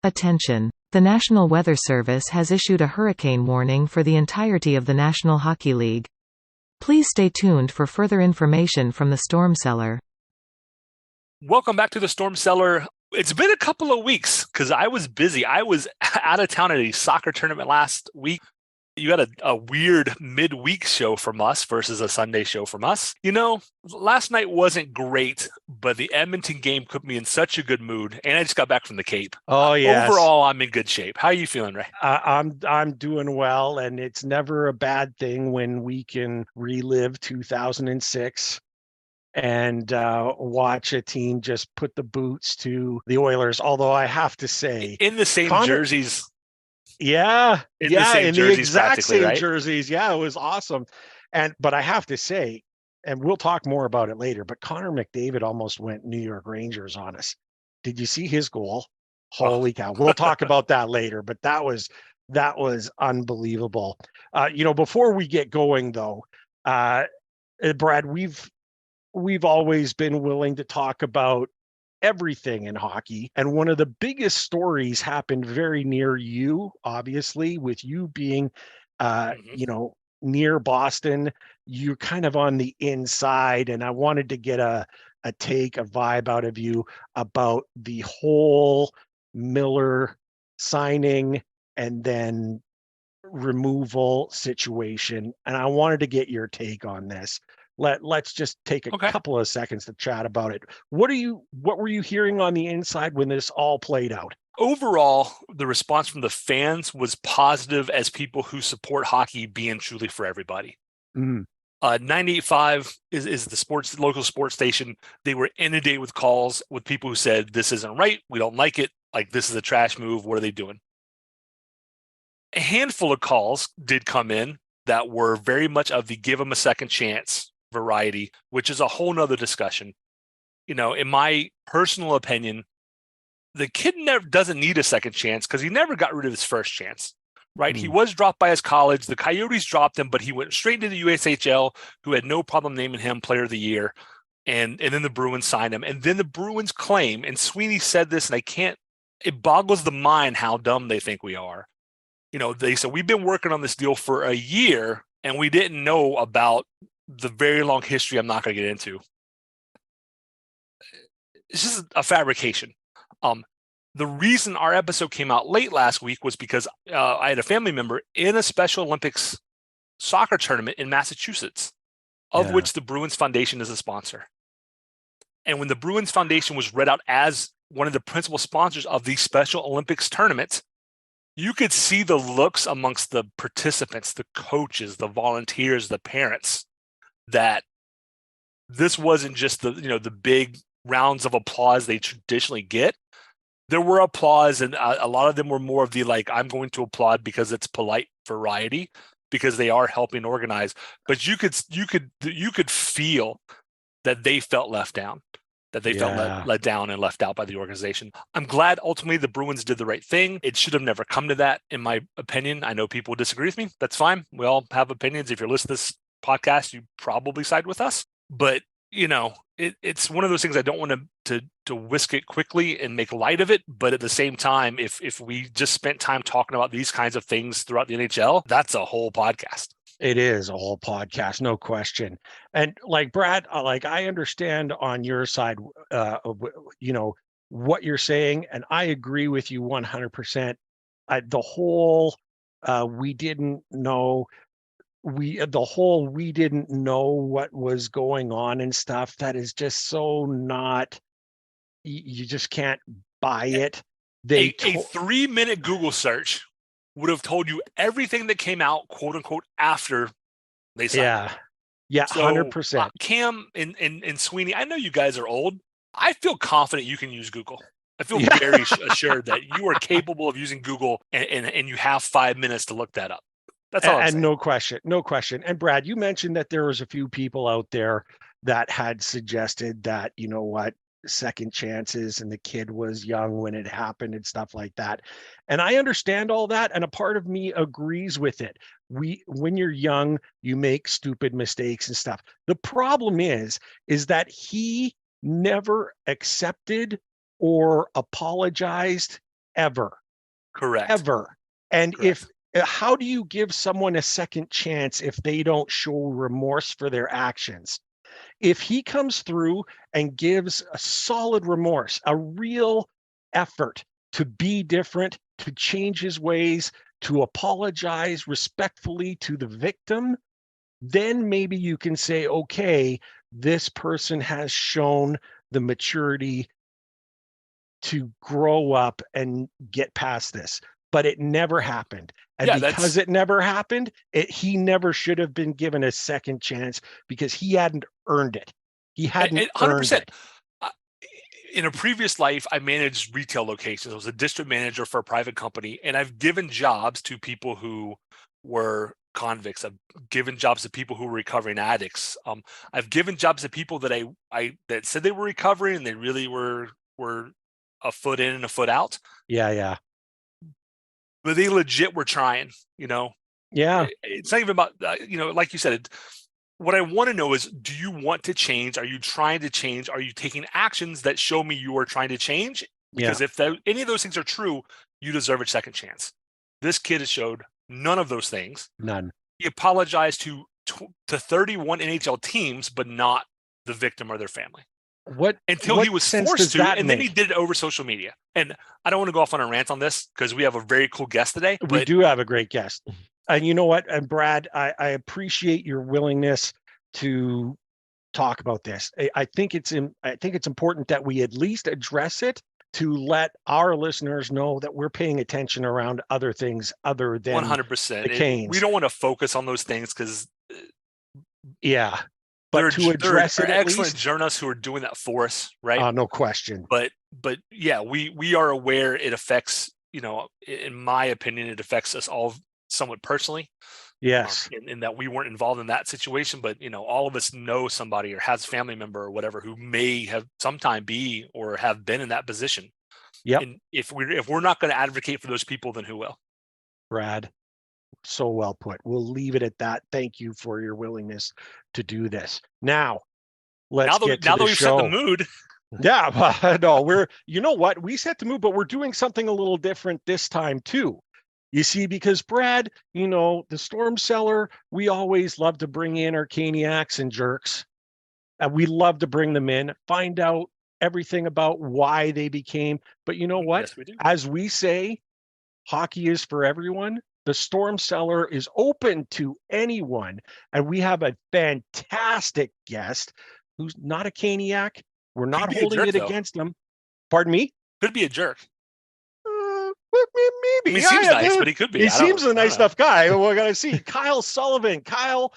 Attention! The National Weather Service has issued a hurricane warning for the entirety of the National Hockey League. Please stay tuned for further information from the Storm Cellar. Welcome back to the Storm Cellar. It's been a couple of weeks because I was busy. I was out of town at a soccer tournament last week. You had a weird midweek show from us versus a Sunday show from us. You know, last night wasn't great, but the Edmonton game put me in such a good mood, and I just got back from the Cape. Oh, yes. Overall, I'm in good shape. How are you feeling, Ray? I'm doing well, and it's never a bad thing when we can relive 2006 and watch a team just put the boots to the Oilers. Although I have to say, in the same jerseys. Yeah, in the exact same right? jerseys. Yeah, it was awesome. But I have to say, and we'll talk more about it later, but Connor McDavid almost went New York Rangers on us. Did you see his goal? Holy cow. We'll talk about that later, but that was unbelievable. Before we get going though, Brad, we've always been willing to talk about everything in hockey. And one of the biggest stories happened very near you, obviously, with you being, near Boston. You're kind of on the inside. And I wanted to get a vibe out of you about the whole Miller signing and then removal situation. And I wanted to get your take on this. Let's just take a couple of seconds to chat about it. What were you hearing on the inside when this all played out? Overall, the response from the fans was positive as people who support hockey being truly for everybody. 98.5 is the local sports station. They were inundated with calls with people who said, this isn't right. We don't like it. Like, this is a trash move. What are they doing? A handful of calls did come in that were very much of the give them a second chance variety, which is a whole nother discussion. In my personal opinion, the kid doesn't need a second chance because he never got rid of his first chance, right? He was dropped by his college. The Coyotes dropped him, but he went straight into the USHL, who had no problem naming him Player of the Year. And then the Bruins signed him. And then the Bruins claim, and Sweeney said this, and it boggles the mind how dumb they think we are. They said, we've been working on this deal for a year, and we didn't know about the very long history I'm not going to get into. It's just a fabrication. The reason our episode came out late last week was because I had a family member in a Special Olympics soccer tournament in Massachusetts, of which the Bruins Foundation is a sponsor. And when the Bruins Foundation was read out as one of the principal sponsors of the Special Olympics tournament, you could see the looks amongst the participants, the coaches, the volunteers, the parents, that this wasn't just the big rounds of applause they traditionally get. There were applause, and a lot of them were more of the I'm going to applaud because it's polite variety, because they are helping organize. But you could feel that they felt left down, that they felt let down and left out by the organization. I'm glad ultimately the Bruins did the right thing. It should have never come to that, in my opinion. I know people disagree with me. That's fine. We all have opinions. If you're listening to this podcast, you probably side with us. But, it's one of those things I don't want to whisk it quickly and make light of it. But at the same time, if we just spent time talking about these kinds of things throughout the NHL, that's a whole podcast. It is a whole podcast, no question. And Brad, I understand on your side, what you're saying, and I agree with you 100%. The whole we didn't know what was going on and stuff, that is just so not. You just can't buy it. A 3-minute Google search would have told you everything that came out, quote unquote, after they signed. Yeah, 100%. Cam and Sweeney, I know you guys are old. I feel confident you can use Google. I feel very assured that you are capable of using Google, and you have 5 minutes to look that up. That's all I'm saying. No question. And Brad, you mentioned that there was a few people out there that had suggested that, second chances, and the kid was young when it happened and stuff like that. And I understand all that, and a part of me agrees with it. When you're young, you make stupid mistakes and stuff. The problem is that he never accepted or apologized ever. Correct. Ever. And Correct. how do you give someone a second chance if they don't show remorse for their actions? If he comes through and gives a solid remorse, a real effort to be different, to change his ways, to apologize respectfully to the victim, then maybe you can say, okay, this person has shown the maturity to grow up and get past this. But it never happened. And Yeah, because it never happened, he never should have been given a second chance because he hadn't earned it. He hadn't earned it. In a previous life, I managed retail locations. I was a district manager for a private company, and I've given jobs to people who were convicts. I've given jobs to people who were recovering addicts. I've given jobs to people that that said they were recovering and they really were a foot in and a foot out. Yeah. But they legit were trying, Yeah. It's not even about, like you said, what I want to know is, do you want to change? Are you trying to change? Are you taking actions that show me you are trying to change? Because if any of those things are true, you deserve a second chance. This kid has showed none of those things. None. He apologized to 31 NHL teams, but not the victim or their family. Until he was forced to, and then he did it over social media. And I don't want to go off on a rant on this because we have a very cool guest today. We do have a great guest. And you know what? And Brad, I appreciate your willingness to talk about this. I think it's important that we at least address it to let our listeners know that we're paying attention around other things other than 100%. The Canes. We don't want to focus on those things because but to address it, excellent journalists who are doing that for us, right? No question. But yeah, we are aware it affects, in my opinion, it affects us all somewhat personally. Yes. In that we weren't involved in that situation, but all of us know somebody or has a family member or whatever who may have sometime be or have been in that position. Yeah. And if we're not going to advocate for those people, then who will? Brad, so well put. We'll leave it at that. Thank you for your willingness to do this. Now that we've set the mood. Yeah, no, you know what? We set the mood, but we're doing something a little different this time too. You see, because Brad, the Storm Cellar, we always love to bring in our caniacs and jerks. And we love to bring them in, find out everything about why they became. But you know what? Yes, we do. As we say, hockey is for everyone. The Storm Cellar is open to anyone. And we have a fantastic guest who's not a caniac. We're not holding it against them. Pardon me? Could be a jerk. Maybe. He seems nice, but he could be. He seems a nice enough guy. We're going to see. Kyle Sullivan. Kyle,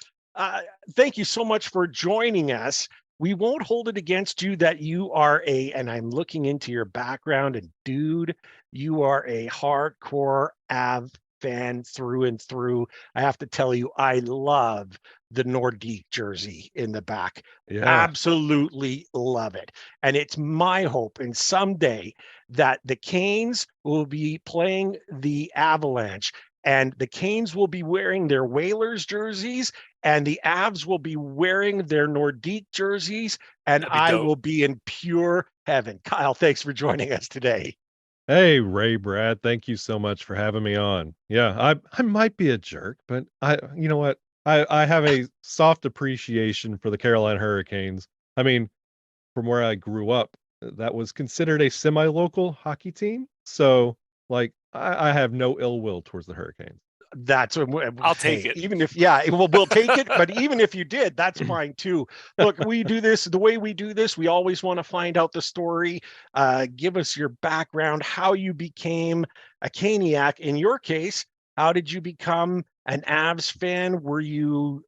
thank you so much for joining us. We won't hold it against you that you are and I'm looking into your background, and dude, you are a hardcore Av fan through and through. I have to tell you, I love the Nordique jersey in the back. Yeah. Absolutely love it. And it's my hope, and someday that the Canes will be playing the Avalanche, and the Canes will be wearing their Whalers jerseys, and the Avs will be wearing their Nordique jerseys, and I will be in pure heaven. Kyle, thanks for joining us today. Hey, Ray, Brad, thank you so much for having me on. Yeah, I might be a jerk, but you know what? I have a soft appreciation for the Carolina Hurricanes. I mean, from where I grew up, that was considered a semi-local hockey team. So, I have no ill will towards the Hurricanes. I'll take it. Even if, we'll take it. But even if you did, that's fine too. Look, we do this the way we do this. We always want to find out the story. Give us your background, how you became a Caniac. In your case, how did you become an Avs fan? Were you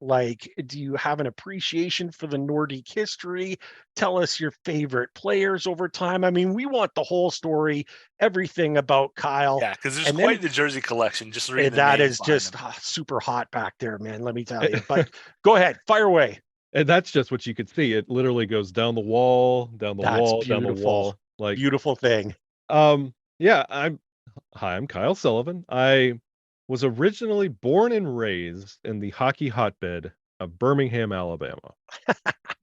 do you have an appreciation for the Nordique history? Tell us your favorite players over time. I mean, we want the whole story, everything about Kyle. Yeah, because there's quite the jersey collection. Just reading that is just super hot back there, man. Let me tell you. But go ahead, fire away. And that's just what you could see. It literally goes down the wall, down the wall. Beautiful thing. Yeah, I'm Kyle Sullivan. I was originally born and raised in the hockey hotbed of Birmingham, Alabama.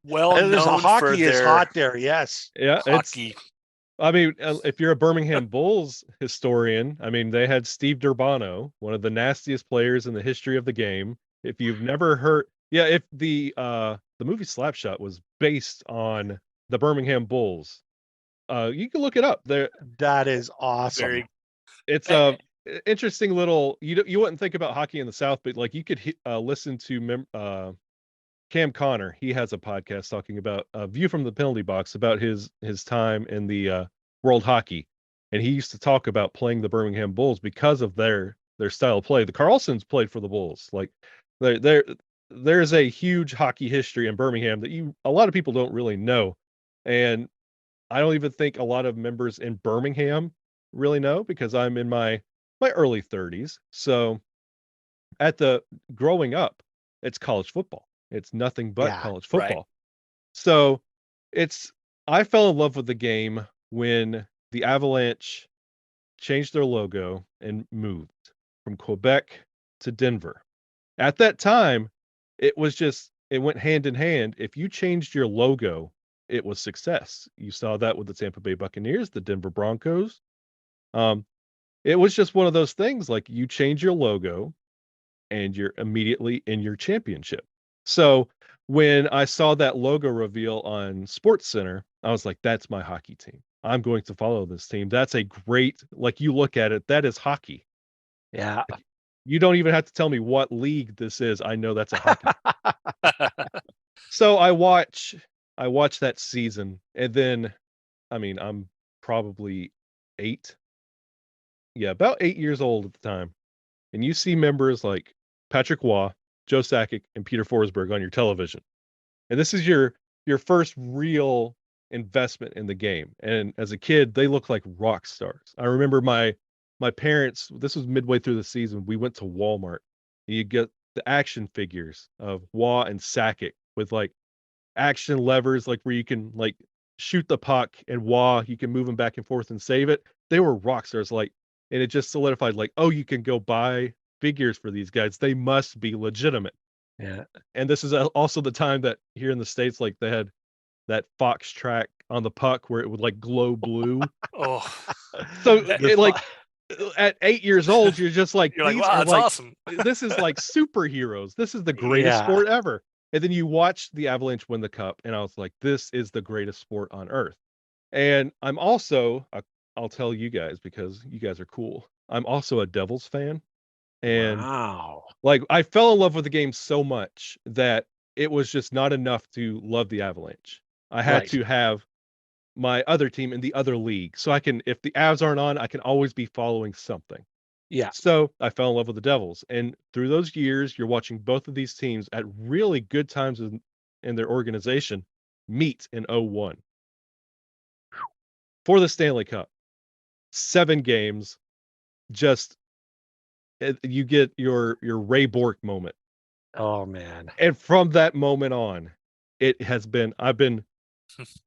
Well known hockey for is hot there, yes. Yeah, hockey. I mean, if you're a Birmingham Bulls historian, I mean, they had Steve Durbano, one of the nastiest players in the history of the game. If you've never heard, yeah, if the movie Slapshot was based on the Birmingham Bulls, you can look it up. There, That is awesome. Very. it's a interesting little. You wouldn't think about hockey in the South, but like you could listen to Cam Connor. He has a podcast talking about a view from the penalty box about his time in the world hockey, and he used to talk about playing the Birmingham Bulls because of their style of play. The Carlsons played for the Bulls. Like there's a huge hockey history in Birmingham that a lot of people don't really know, and I don't even think a lot of members in Birmingham really know because I'm in my early 30s. So growing up, it's college football. It's nothing but Yeah, college right. football. So I fell in love with the game when the Avalanche changed their logo and moved from Quebec to Denver. At that time, it went hand in hand. If you changed your logo, it was success. You saw that with the Tampa Bay Buccaneers, the Denver Broncos. It was just one of those things, like you change your logo and you're immediately in your championship. So when I saw that logo reveal on SportsCenter, I was like, that's my hockey team. I'm going to follow this team. That's a great, like you look at it, that is hockey. Yeah. You don't even have to tell me what league this is. I know that's a hockey. So I watch that season, and then, I mean, I'm probably 8. Yeah, about 8 years old at the time. And you see members like Patrick Waugh, Joe Sakic, and Peter Forsberg on your television. And this is your first real investment in the game. And as a kid, they look like rock stars. I remember my parents, this was midway through the season, we went to Walmart. And you get the action figures of Waugh and Sakic with like action levers, like where you can like shoot the puck, and Waugh, you can move them back and forth and save it. They were rock stars, like, and it just solidified like, oh, you can go buy figures for these guys. They must be legitimate. Yeah. And this is also the time that here in the States, like they had that Fox track on the puck where it would like glow blue. Oh, So That- like at 8 years old, you're just like, you're like, these wow, are that's like, awesome. this is like superheroes. This is the greatest Yeah. sport ever. And then you watch the Avalanche win the cup, and I was like, this is the greatest sport on earth. And I'm also, I'll tell you guys because you guys are cool. I'm also a Devils fan. And Wow. like I fell in love with the game so much that it was just not enough to love the Avalanche. I had Right. to have my other team in the other league. So I can, if the Avs aren't on, I can always be following something. Yeah. So I fell in love with the Devils. And through those years, you're watching both of these teams at really good times in their organization meet in 01 for the Stanley Cup. 7 games, just you get your Ray Bork moment. Oh man. And from that moment on, I've been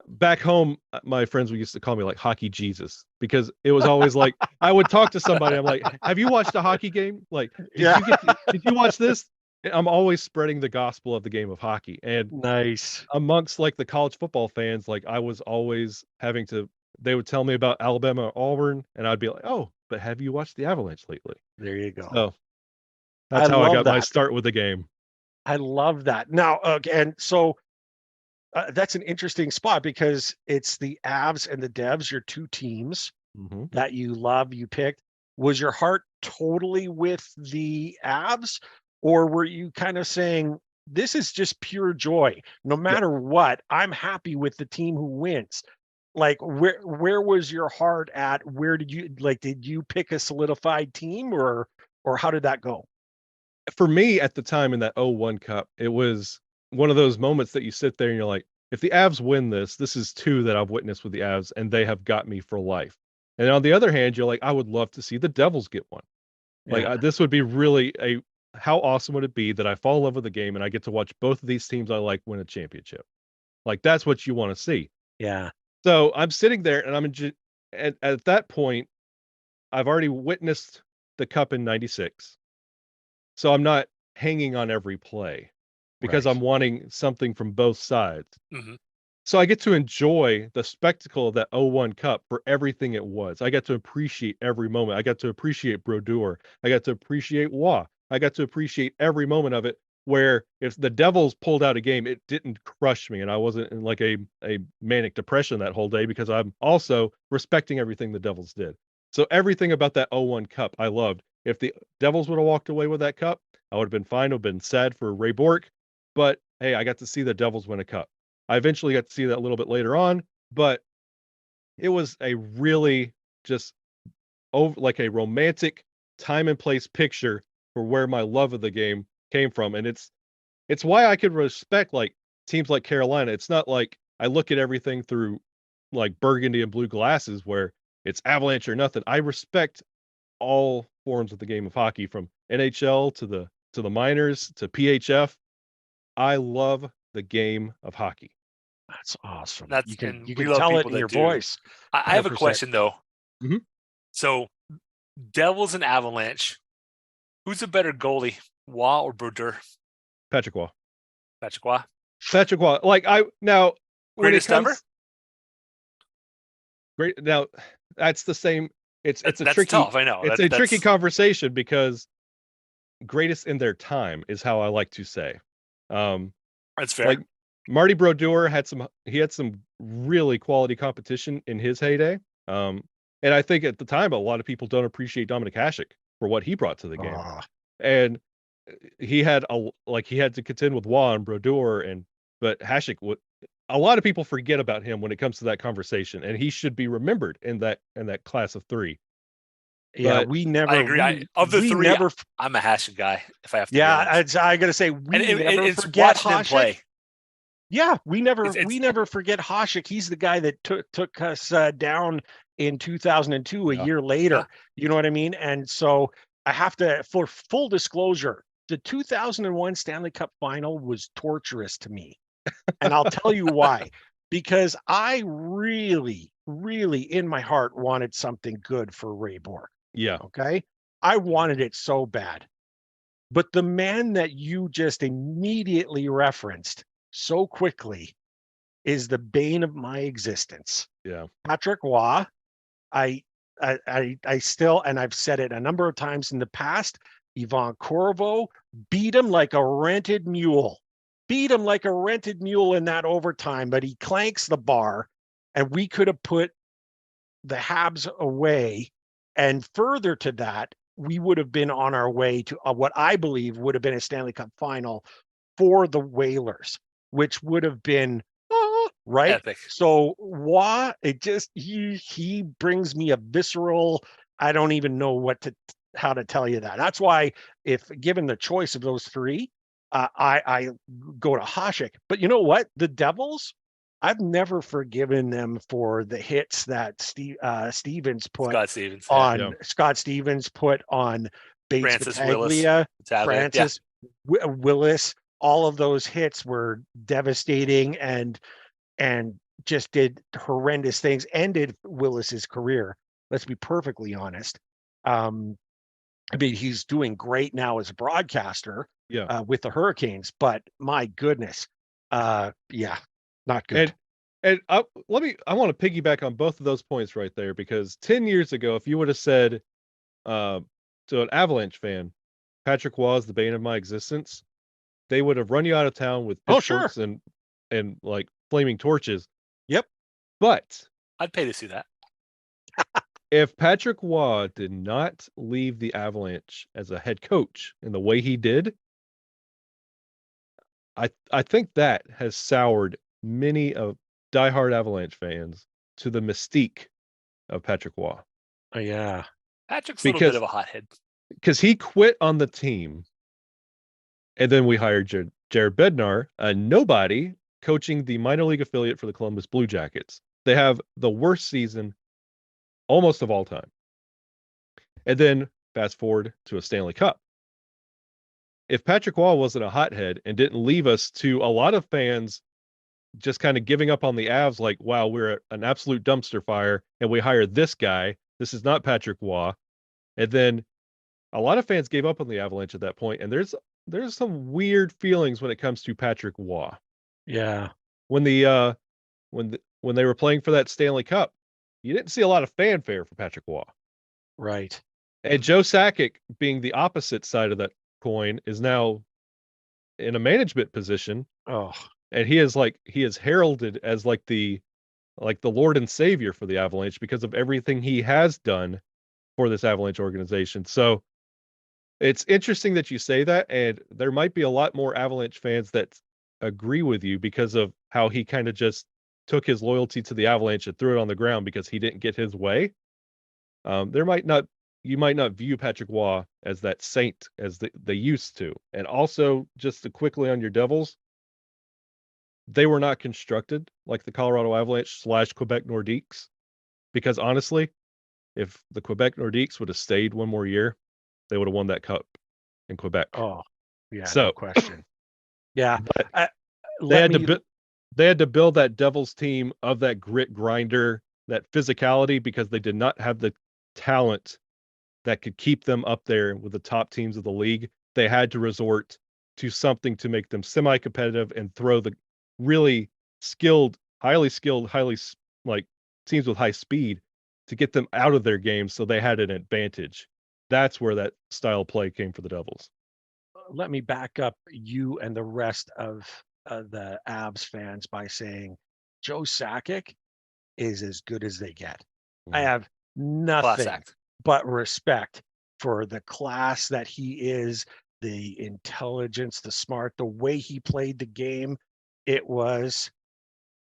back home. My friends used to call me like hockey Jesus because it was always like I would talk to somebody. I'm like, have you watched a hockey game? Like, did you watch this? I'm always spreading the gospel of the game of hockey. And Nice. amongst like the college football fans, like I was always they would tell me about Alabama or Auburn, and I'd be like, oh, but have you watched the Avalanche lately? There you go. So that's I how I love got my that. start with the game. I love that. Now, again, so that's an interesting spot because it's the Avs and the Devs, your two teams Mm-hmm. that you love, you picked. Was your heart totally with the Avs, or were you kind of saying, this is just pure joy? No matter what, I'm happy with the team who wins. Like, where was your heart at? Where did you pick a solidified team, or how did that go? For me at the time in that 01 Cup, it was one of those moments that you sit there and you're like, if the Avs win this is 2 that I've witnessed with the Avs, and they have got me for life. And on the other hand, you're like, I would love to see the Devils get one. Like, this would be really how awesome would it be that I fall in love with the game and I get to watch both of these teams I like win a championship? Like, that's what you want to see. Yeah. So I'm sitting there and at that point, I've already witnessed the Cup in 96. So I'm not hanging on every play because Right. I'm wanting something from both sides. Mhm. So I get to enjoy the spectacle of that 0-1 Cup for everything it was. I got to appreciate every moment. I got to appreciate Brodeur. I got to appreciate Waugh. I got to appreciate every moment of it, where if the Devils pulled out a game, it didn't crush me. And I wasn't in like a manic depression that whole day, because I'm also respecting everything the Devils did. So everything about that 0-1 Cup I loved. If the Devils would have walked away with that cup, I would have been fine. I would have been sad for Ray Bourque. But hey, I got to see the Devils win a cup. I eventually got to see that a little bit later on, but it was a really just like a romantic time and place picture for where my love of the game came from. And it's why I could respect like teams like Carolina. It's not like I look at everything through like burgundy and blue glasses where it's Avalanche or nothing. I respect all forms of the game of hockey, from NHL to the minors to PHF. I love the game of hockey. That's awesome. That's you can and we tell love it people in that your do. voice. I have a 100%. question though. Mhm. So, Devils and Avalanche, who's a better goalie, Waugh or Brodeur? Patrick Waugh. Patrick Waugh. Patrick Waugh. Like now when it Greatest comes ever? great now that's the same. It's a That's tricky tough. I know. it's a tricky conversation, because greatest in their time is how I like to say. That's fair. Like Marty Brodeur had some really quality competition in his heyday. And I think at the time a lot of people don't appreciate Dominic Hasek for what he brought to the game. And he had to contend with Waugh and Brodeur, but Hasek a lot of people forget about him when it comes to that conversation, and he should be remembered in that class of three. Yeah, But we never. I agree. Of the three, I'm a Hasek guy. If I have to, yeah, I gotta say we never it's forget watching him Hasek. play. Yeah, we never It's forget Hasek. He's the guy that took us down in 2002, a Yeah. year later. Yeah. You know what I mean? And so I have to, for full disclosure, the 2001 Stanley Cup final was torturous to me. And I'll tell you why. Because I really, really in my heart wanted something good for Ray Bourque. yeah, Okay. I wanted it so bad. But the man that you just immediately referenced so quickly is the bane of my existence. yeah. Patrick Waugh. I still, and I've said it a number of times in the past, Ivan Corvo beat him like a rented mule. Beat him like a rented mule in that overtime, but he clanks the bar, and we could have put the Habs away. And further to that, we would have been on our way to what I believe would have been a Stanley Cup final for the Whalers, which would have been right. Epic. So Waugh, it just he brings me a visceral. I don't even know how to tell you that. That's why, if given the choice of those three, I go to Hasek. But you know what? The Devils, I've never forgiven them for the hits that Stevens put Scott Stevens on Scott Stevens put on Bates, Francis Battaglia, Francis Willis. All of those hits were devastating and just did horrendous things. Ended Willis's career. Let's be perfectly honest. I mean, he's doing great now as a broadcaster with the Hurricanes, but my goodness, not good. And I want to piggyback on both of those points right there, because 10 years ago, if you would have said to an Avalanche fan, Patrick Waugh is the bane of my existence, they would have run you out of town with pitchforks and like flaming torches. Yep. But I'd pay to see that. If Patrick Waugh did not leave the Avalanche as a head coach in the way he did, I think that has soured many of diehard Avalanche fans to the mystique of Patrick Waugh. Oh, yeah. Patrick's a little bit of a hothead. Because he quit on the team, and then we hired Jared Bednar, a nobody, coaching the minor league affiliate for the Columbus Blue Jackets. They have the worst season almost of all time. And then fast forward to a Stanley Cup. If Patrick Waugh wasn't a hothead and didn't leave us to a lot of fans just kind of giving up on the Avs, like, wow, we're an absolute dumpster fire, and we hired this guy. This is not Patrick Waugh. And then a lot of fans gave up on the Avalanche at that point, and there's some weird feelings when it comes to Patrick Waugh. Yeah. When the when they were playing for that Stanley Cup, you didn't see a lot of fanfare for Patrick Waugh. Right. And Joe Sakic, being the opposite side of that coin, is now in a management position. Oh, And he is heralded as like the Lord and Savior for the Avalanche because of everything he has done for this Avalanche organization. So it's interesting that you say that, and there might be a lot more Avalanche fans that agree with you because of how he kind of just took his loyalty to the Avalanche and threw it on the ground because he didn't get his way. You might not view Patrick Waugh as that saint as they used to. And also, just to quickly on your Devils, they were not constructed like the Colorado Avalanche / Quebec Nordiques, because honestly, if the Quebec Nordiques would have stayed one more year, they would have won that cup in Quebec. oh, yeah, So, no question. Yeah, but they had to build that Devils team of that grit grinder, that physicality, because they did not have the talent that could keep them up there with the top teams of the league. They had to resort to something to make them semi-competitive and throw the really highly skilled, like teams with high speed to get them out of their game so they had an advantage. That's where that style of play came for the Devils. Let me back up you and the rest of the Avs fans by saying Joe Sakic is as good as they get. I have nothing but respect for the class that he is, the intelligence, the smart, the way he played the game. It was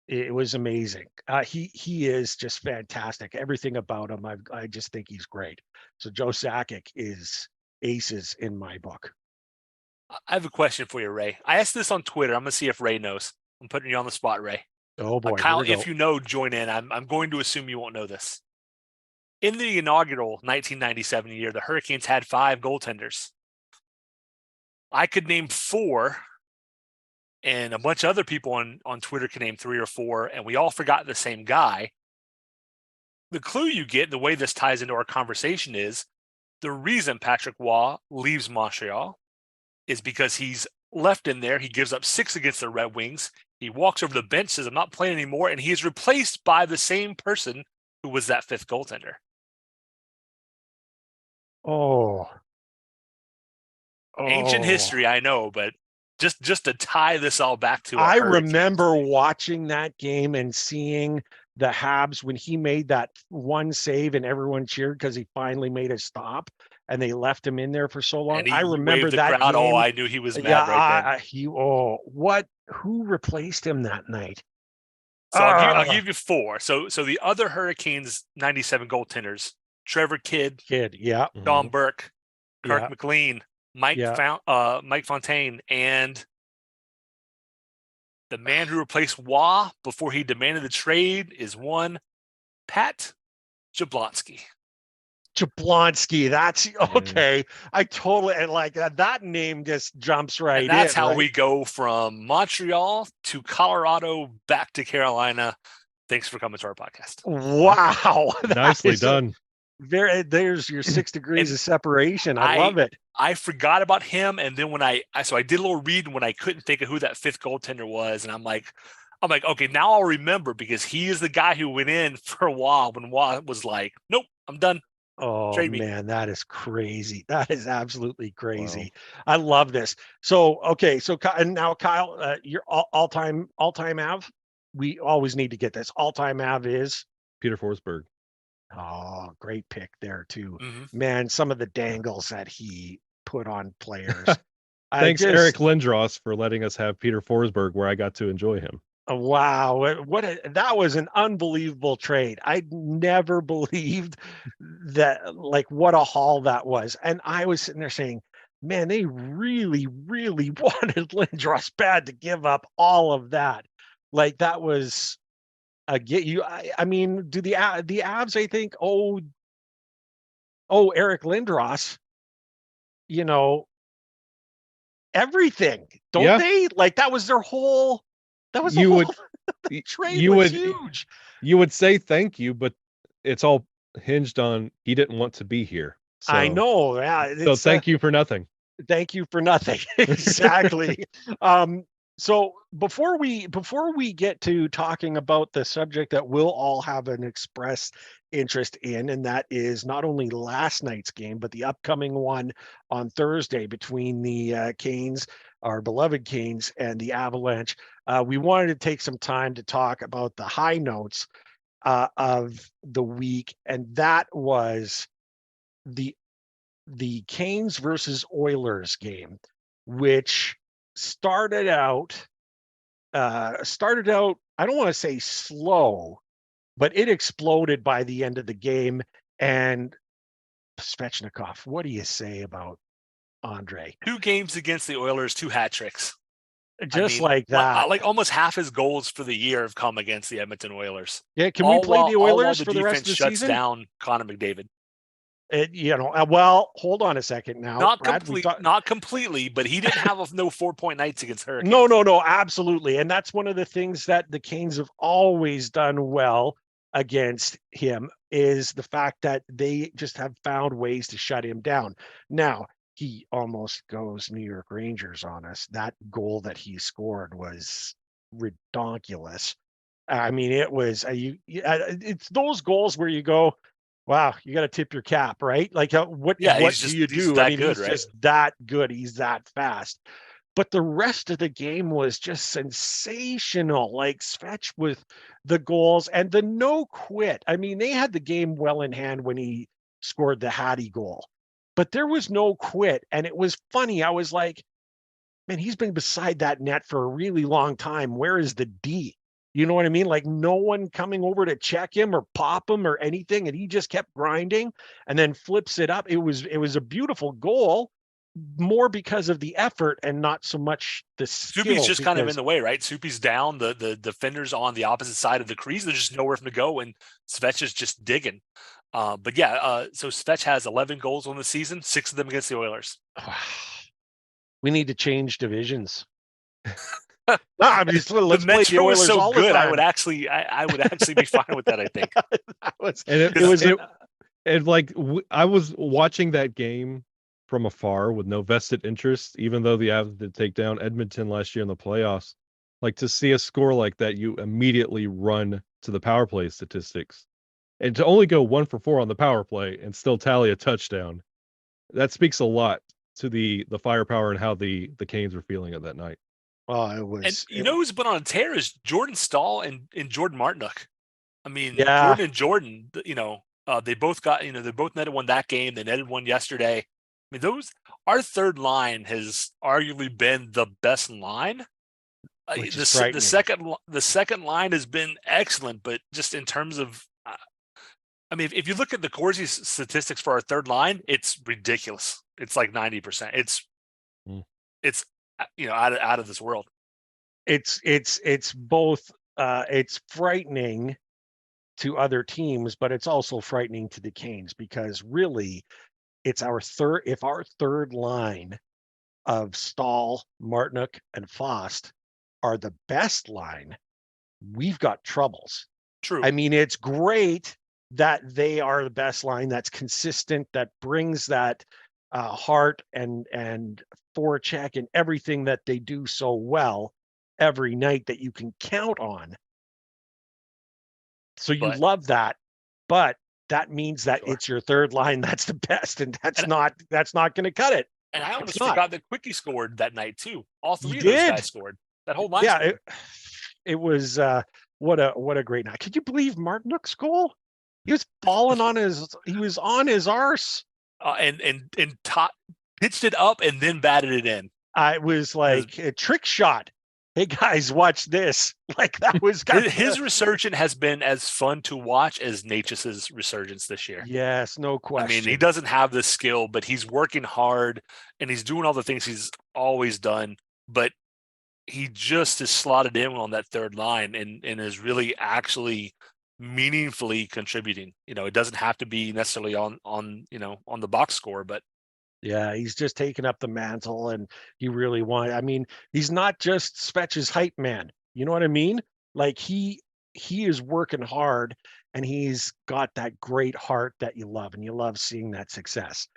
amazing. He is just fantastic. Everything about him, I just think he's great. So Joe Sakic is aces in my book. I have a question for you, Ray. I asked this on Twitter. I'm going to see if Ray knows. I'm putting you on the spot, Ray. Oh boy, Kyle, if you know, join in. I'm going to assume you won't know this. In the inaugural 1997 year, the Hurricanes had 5 goaltenders. I could name 4, and a bunch of other people on Twitter can name 3 or 4, and we all forgot the same guy. The clue you get, the way this ties into our conversation, is the reason Patrick Waugh leaves Montreal is because he's left in there. He gives up 6 against the Red Wings. He walks over the bench, says, I'm not playing anymore, and he's replaced by the same person who was that 5th goaltender. Ancient history, I know, but just to tie this all back to I remember watching that game and seeing the Habs when he made that one save and everyone cheered because he finally made a stop and they left him in there for so long. I remember that crowd. game. Oh, I knew he was mad right then. Who replaced him that night? So I'll give you 4. So the other Hurricanes 97 goaltenders: Trevor Kidd, yeah, Don Burke, Kirk McLean, Mike Fontaine, and the man who replaced Waugh before he demanded the trade is one Pat Jablonski. That's okay. I totally like that name just jumps right in. That's how we go from Montreal to Colorado back to Carolina. Thanks for coming to our podcast. Wow. Nicely done. There's your 6 degrees of separation. I love it. I forgot about him, and then when I did a little reading when I couldn't think of who that 5th goaltender was, and I'm like, okay, now I'll remember because he is the guy who went in for a while when Waugh was like, nope, I'm done. Oh man, that is crazy. That is absolutely crazy. Wow. I love this. So and now Kyle, your all-time Av. We always need to get this. All-time Av is Peter Forsberg. Oh, great pick there too. Mm-hmm. Man, some of the dangles that he put on players. Thanks, Eric Lindros, for letting us have Peter Forsberg where I got to enjoy him. Wow, that was an unbelievable trade. I never believed that, like, what a haul that was. And I was sitting there saying, man, they really, really wanted Lindros bad to give up all of that. Like, that was I mean, do the Avs, I think, Eric Lindros, everything, don't they? Like, that was their whole. That was trade was huge. You would say thank you, but it's all hinged on he didn't want to be here. So, I know. Yeah. So thank you for nothing. Thank you for nothing. Exactly. So before we get to talking about the subject that we'll all have an express interest in, and that is not only last night's game, but the upcoming one on Thursday between the Canes, our beloved Canes, and the Avalanche, we wanted to take some time to talk about the high notes of the week, and that was the Canes versus Oilers game, which started out I don't want to say slow, but it exploded by the end of the game. And Svechnikov, what do you say about Andre? 2 games against the Oilers, 2 hat tricks. Just like that. Like almost half his goals for the year have come against the Edmonton Oilers. Yeah, can we play the Oilers the for the rest of the shuts season? down Connor McDavid. Well, hold on a second now. Not completely, but he didn't have no 4-point nights against Hurricanes. No, absolutely. And that's one of the things that the Canes have always done well against him, is the fact that they just have found ways to shut him down. Now, he almost goes New York Rangers on us. That goal that he scored was ridiculous. I mean, it was it's those goals where you go, wow, you got to tip your cap, right? Like, what do you do? I mean, he's just that good. He's that fast. But the rest of the game was just sensational. Like Svech with the goals and the no quit. I mean, they had the game well in hand when he scored the Hattie goal, but there was no quit. And it was funny. I was like, man, he's been beside that net for a really long time. Where is the D? You know what I mean? Like, no one coming over to check him or pop him or anything. And he just kept grinding and then flips it up. It was a beautiful goal, more because of the effort and not so much the skill. Soupy's just kind of in the way, right? Soupy's down, the defenders on the opposite side of the crease. There's just nowhere for him to go, and Svech is just digging. So Svech has 11 goals on the season, 6 of them against the Oilers. We need to change divisions. No, I mean, let's the play the Oilers so all good. the time. I would actually be fine with that, I think. I was watching that game from afar with no vested interest, even though the Avs did take down Edmonton last year in the playoffs. Like, to see a score like that, you immediately run to the power play statistics. And to only go 1 for 4 on the power play and still tally a touchdown, that speaks a lot to the firepower and how the Canes were feeling at that night. Oh, it was. And who's been on a tear is Jordan Stahl and Jordan Martinook. I mean, yeah. Jordan, they both got, they both netted one that game. They netted one yesterday. I mean, our third line has arguably been the best line. The second line has been excellent, but just in terms of, I mean, if you look at the Corsi statistics for our third line, it's ridiculous. It's like 90%. It's out of this world. It's both. It's frightening to other teams, but it's also frightening to the Canes, because really, it's our third line of Stahl, Martinook, and Fost are the best line, we've got troubles. True. I mean, it's great that they are the best line, that's consistent, that brings that heart and forecheck and everything that they do so well every night that you can count on. So you love that, but that means that it's your third line that's the best, and that's not going to cut it. And I almost forgot that Quickie scored that night too. All 3 of those guys scored. That whole line. Yeah, it was what a great night. Could you believe Martinook's goal? He was falling on his arse. And pitched it up and then batted it in. It was like a trick shot. Hey guys, watch this. Like, that was his resurgence has been as fun to watch as Natchez' resurgence this year. Yes, no question. I mean, he doesn't have the skill, but he's working hard and he's doing all the things he's always done. But he just is slotted in on that third line and is really actually meaningfully contributing. It doesn't have to be necessarily on the box score, but yeah, he's just taken up the mantle, and he really wanted. I mean, he's not just Svech's hype man. You know what I mean? Like, he is working hard, and he's got that great heart that you love, and you love seeing that success.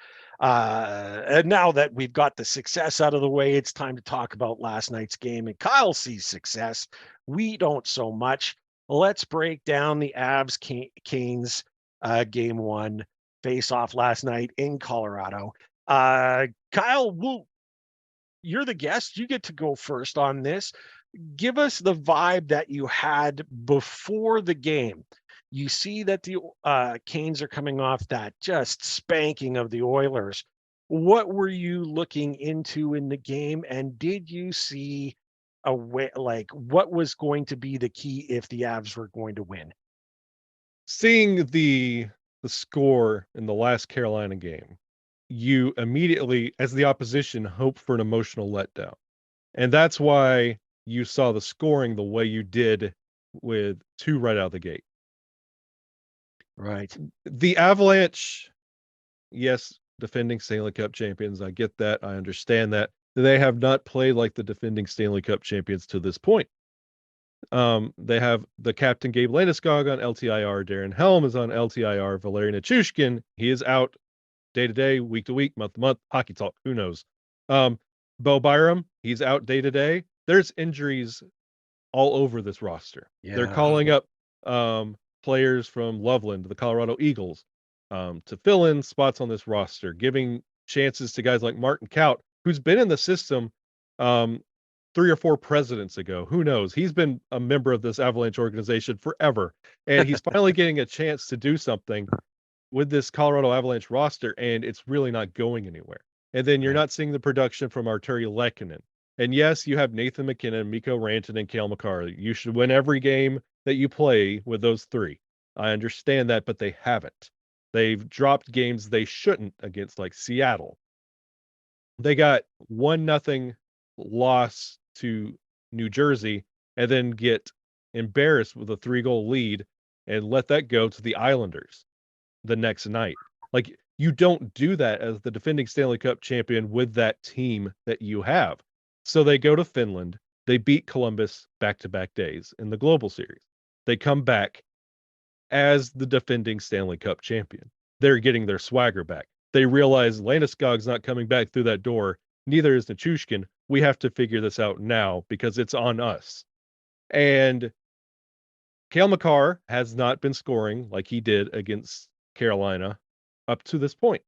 And now that we've got the success out of the way, it's time to talk about last night's game. And Kyle sees success. We don't so much. Let's break down the Avs Canes game one face off last night in Colorado. Kyle, you're the guest. You get to go first on this. Give us the vibe that you had before the game. You see that the Canes are coming off that just spanking of the Oilers. What were you looking into in the game, and did you see a way, like, what was going to be the key if the Avs were going to win? Seeing the score in the last Carolina game, you immediately, as the opposition, hope for an emotional letdown. And that's why you saw the scoring the way you did with 2 right out of the gate. Right. The Avalanche, yes, defending Stanley Cup champions. I get that. I understand that. They have not played like the defending Stanley Cup champions to this point. They have the captain Gabe Landeskog on LTIR. Darren Helm is on LTIR. Valeri Nichushkin, he is out day to day, week to week, month to month. Hockey talk, who knows? Bo Byram, he's out day to day. There's injuries all over this roster. Yeah. They're calling up players from Loveland, the Colorado Eagles, to fill in spots on this roster, giving chances to guys like Martin Kaut, who's been in the system 3 or 4 presidents ago. Who knows? He's been a member of this Avalanche organization forever, and he's finally getting a chance to do something with this Colorado Avalanche roster, and it's really not going anywhere. And then you're not seeing the production from Arturi Lehkonen. And yes, you have Nathan McKinnon, Mikko Rantanen, and Cale Makar. You should win every game that you play with those 3. I understand that, but they haven't. They've dropped games they shouldn't against, like, Seattle. They got 1-0 loss to New Jersey and then get embarrassed with a 3-goal lead and let that go to the Islanders the next night. Like, you don't do that as the defending Stanley Cup champion with that team that you have. So they go to Finland. They beat Columbus back-to-back days in the Global Series. They come back as the defending Stanley Cup champion. They're getting their swagger back. They realize Landeskog's not coming back through that door. Neither is Nichushkin. We have to figure this out now because it's on us. And Cale Makar has not been scoring like he did against Carolina up to this point.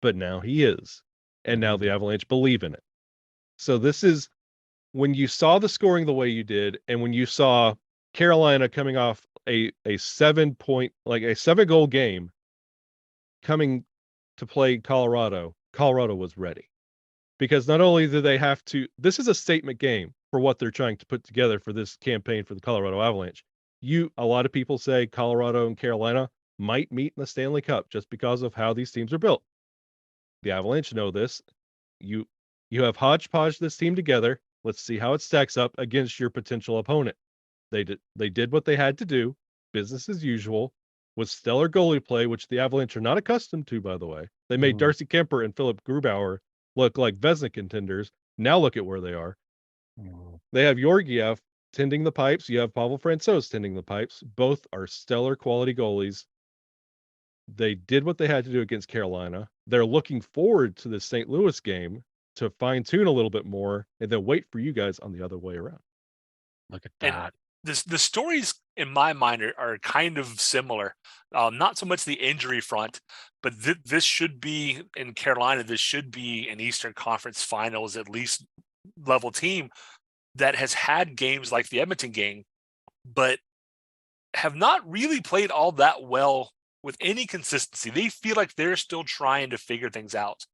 But now he is. And now the Avalanche believe in it. So this is when you saw the scoring the way you did, and when you saw Carolina coming off a 7-goal game coming to play Colorado was ready. Because not only do they have to, this is a statement game for what they're trying to put together for this campaign for the Colorado Avalanche. A lot of people say Colorado and Carolina might meet in the Stanley Cup just because of how these teams are built. The Avalanche know this. You have hodgepodge this team together. Let's see how it stacks up against your potential opponent. They did what they had to do, business as usual, with stellar goalie play, which the Avalanche are not accustomed to, by the way. They made Darcy Kemper and Philip Grubauer look like Vezina contenders. Now look at where they are. They have Georgiev tending the pipes. You have Pavel Francouz tending the pipes. Both are stellar quality goalies. They did what they had to do against Carolina. They're looking forward to the St. Louis game to fine-tune a little bit more and then wait for you guys on the other way around. Look at that. The stories in my mind are kind of similar. Not so much the injury front, but this should be in Carolina. This should be an Eastern Conference Finals at least level team that has had games like the Edmonton game, but have not really played all that well with any consistency. They feel like they're still trying to figure things out.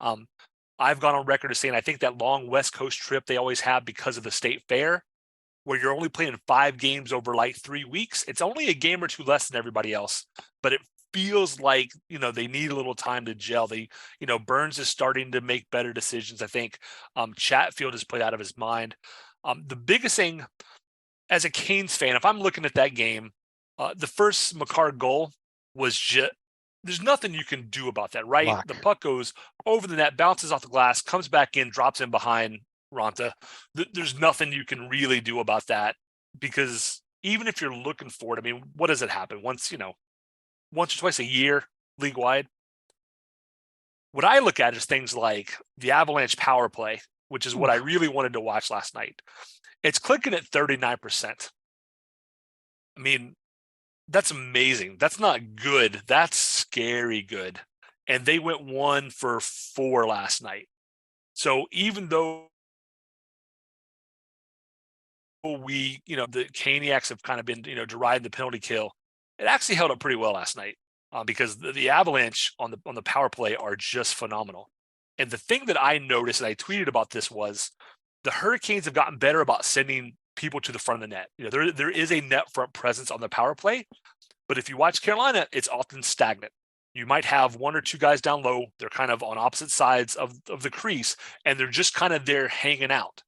I've gone on record as saying I think that long West Coast trip they always have because of the state fair, where you're only playing 5 games over like 3 weeks. It's only a game or 2 less than everybody else, but it feels like, they need a little time to gel. Burns is starting to make better decisions. I think Chatfield has played out of his mind. The biggest thing as a Canes fan, if I'm looking at that game, the first Makar goal was just, there's nothing you can do about that, right? Luck. The puck goes over the net, bounces off the glass, comes back in, drops in behind Ranta. There's nothing you can really do about that because even if you're looking for it, I mean, what does it happen? Once or twice a year, league-wide? What I look at is things like the Avalanche power play, which is what I really wanted to watch last night. It's clicking at 39%. I mean, that's amazing. That's not good. That's scary good. And they went 1 for 4 last night. So even though the Caniacs have kind of been, deriding the penalty kill, it actually held up pretty well last night because the Avalanche on the power play are just phenomenal. And the thing that I noticed, and I tweeted about this, was the Hurricanes have gotten better about sending people to the front of the net. There is a net front presence on the power play, but if you watch Carolina, it's often stagnant. You might have 1 or 2 guys down low. They're kind of on opposite sides of the crease, and they're just kind of there hanging out.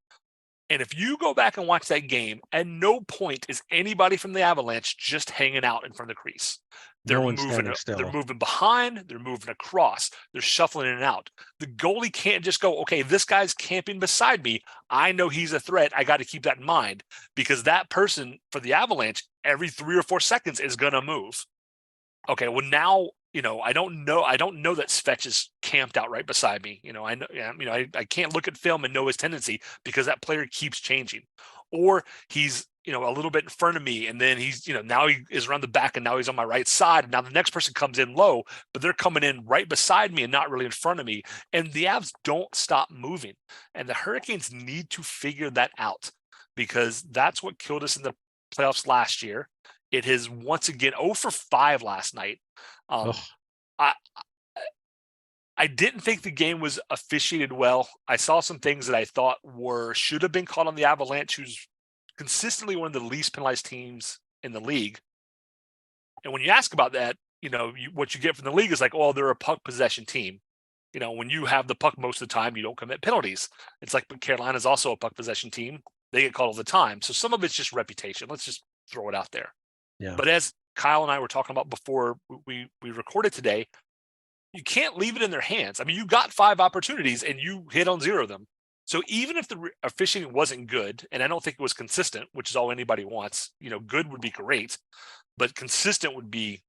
And if you go back and watch that game, at no point is anybody from the Avalanche just hanging out in front of the crease. They're moving behind, they're moving across, they're shuffling in and out. The goalie can't just go, okay, this guy's camping beside me. I know he's a threat. I got to keep that in mind, because that person for the Avalanche every 3 or 4 seconds is going to move. Okay, well now, I don't know that Svech is camped out right beside me. I can't look at film and know his tendency because that player keeps changing, or he's a little bit in front of me, and then he's now he is around the back, and now he's on my right side, and now the next person comes in low, but they're coming in right beside me and not really in front of me. And the Avs don't stop moving, and the Hurricanes need to figure that out, because that's what killed us in the playoffs last year. It has once again 0 for 5 last night. I didn't think the game was officiated well. I saw some things that I thought should have been called on the Avalanche, who's consistently one of the least penalized teams in the league. And when you ask about that, what you get from the league is like, oh, they're a puck possession team. When you have the puck most of the time, you don't commit penalties. It's like, but Carolina's also a puck possession team. They get called all the time. So some of it's just reputation. Let's just throw it out there. Yeah. But as Kyle and I were talking about before we recorded today, you can't leave it in their hands. I mean, you got 5 opportunities and you hit on 0 of them. So even if the officiating wasn't good, and I don't think it was consistent, which is all anybody wants, good would be great, but consistent would be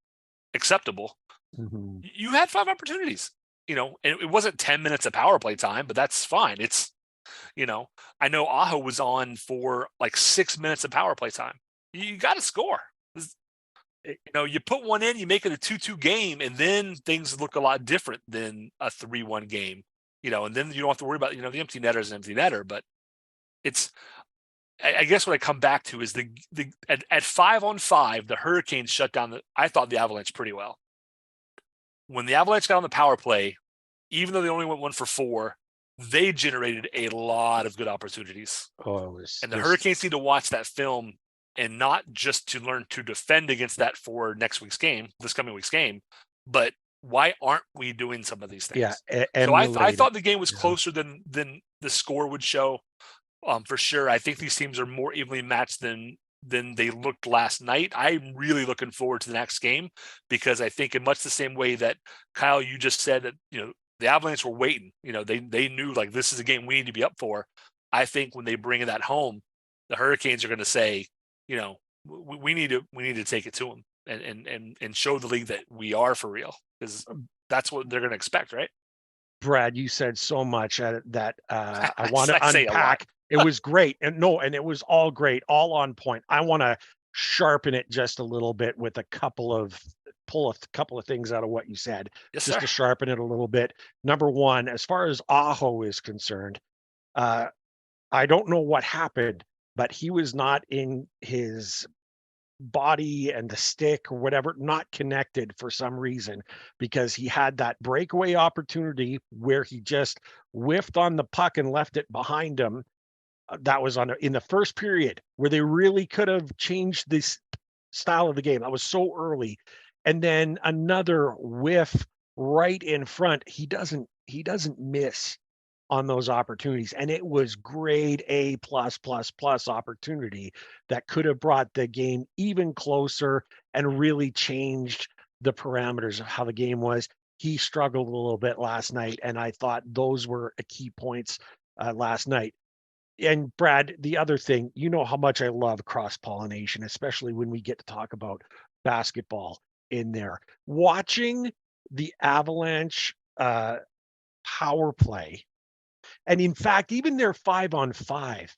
acceptable. Mm-hmm. You had 5 opportunities, and it wasn't 10 minutes of power play time, but that's fine. It's, I know Aho was on for like 6 minutes of power play time. You got to score. You put one in, you make it a 2-2 game, and then things look a lot different than a 3-1 game, and then you don't have to worry about, the empty netter is an empty netter. But it's, I guess what I come back to is at 5-on-5, the Hurricanes shut down I thought the Avalanche pretty well. When the Avalanche got on the power play, even though they only went 1 for 4, they generated a lot of good opportunities. And the Hurricanes need to watch that film, and not just to learn to defend against that for this coming week's game, but why aren't we doing some of these things? Yeah, so I thought the game was closer than the score would show, for sure. I think these teams are more evenly matched than they looked last night. I'm really looking forward to the next game, because I think in much the same way that, Kyle, you just said that the Avalanche were waiting. They knew, like, this is a game we need to be up for. I think when they bring that home, the Hurricanes are going to say, we need to take it to them and show the league that we are for real, because that's what they're going to expect, right? Brad, you said so much that I want to unpack. It was great, and it was all great, all on point. I want to sharpen it just a little bit with pull a couple of things out of what you said, yes, just sir. To sharpen it a little bit. Number one, as far as Aho is concerned, I don't know what happened, but he was not in his body and the stick or whatever, not connected for some reason, because he had that breakaway opportunity where he just whiffed on the puck and left it behind him. That was in the first period, where they really could have changed this style of the game. That was so early. And then another whiff right in front. He doesn't miss on those opportunities, and it was grade A plus opportunity that could have brought the game even closer and really changed the parameters of how the game was. He struggled a little bit last night, and I thought those were key points last night. And Brad, the other thing, you know how much I love cross-pollination, especially when we get to talk about basketball in there. Watching the Avalanche power play, and in fact, even their 5-on-5,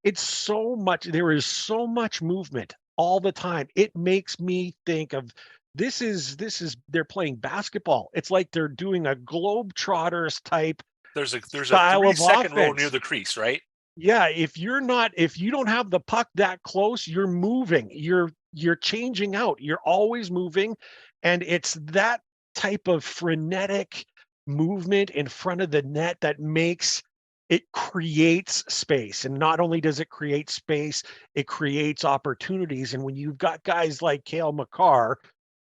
it's so much, there is so much movement all the time. It makes me think of this is they're playing basketball. It's like they're doing a Globetrotters type There's a style of 3-second roll near offense. the crease, right? Yeah, if you don't have the puck that close, you're moving. You're changing out. You're always moving, and it's that type of frenetic movement in front of the net that makes it creates space. And not only does it create space, it creates opportunities. And when you've got guys like Cale Makar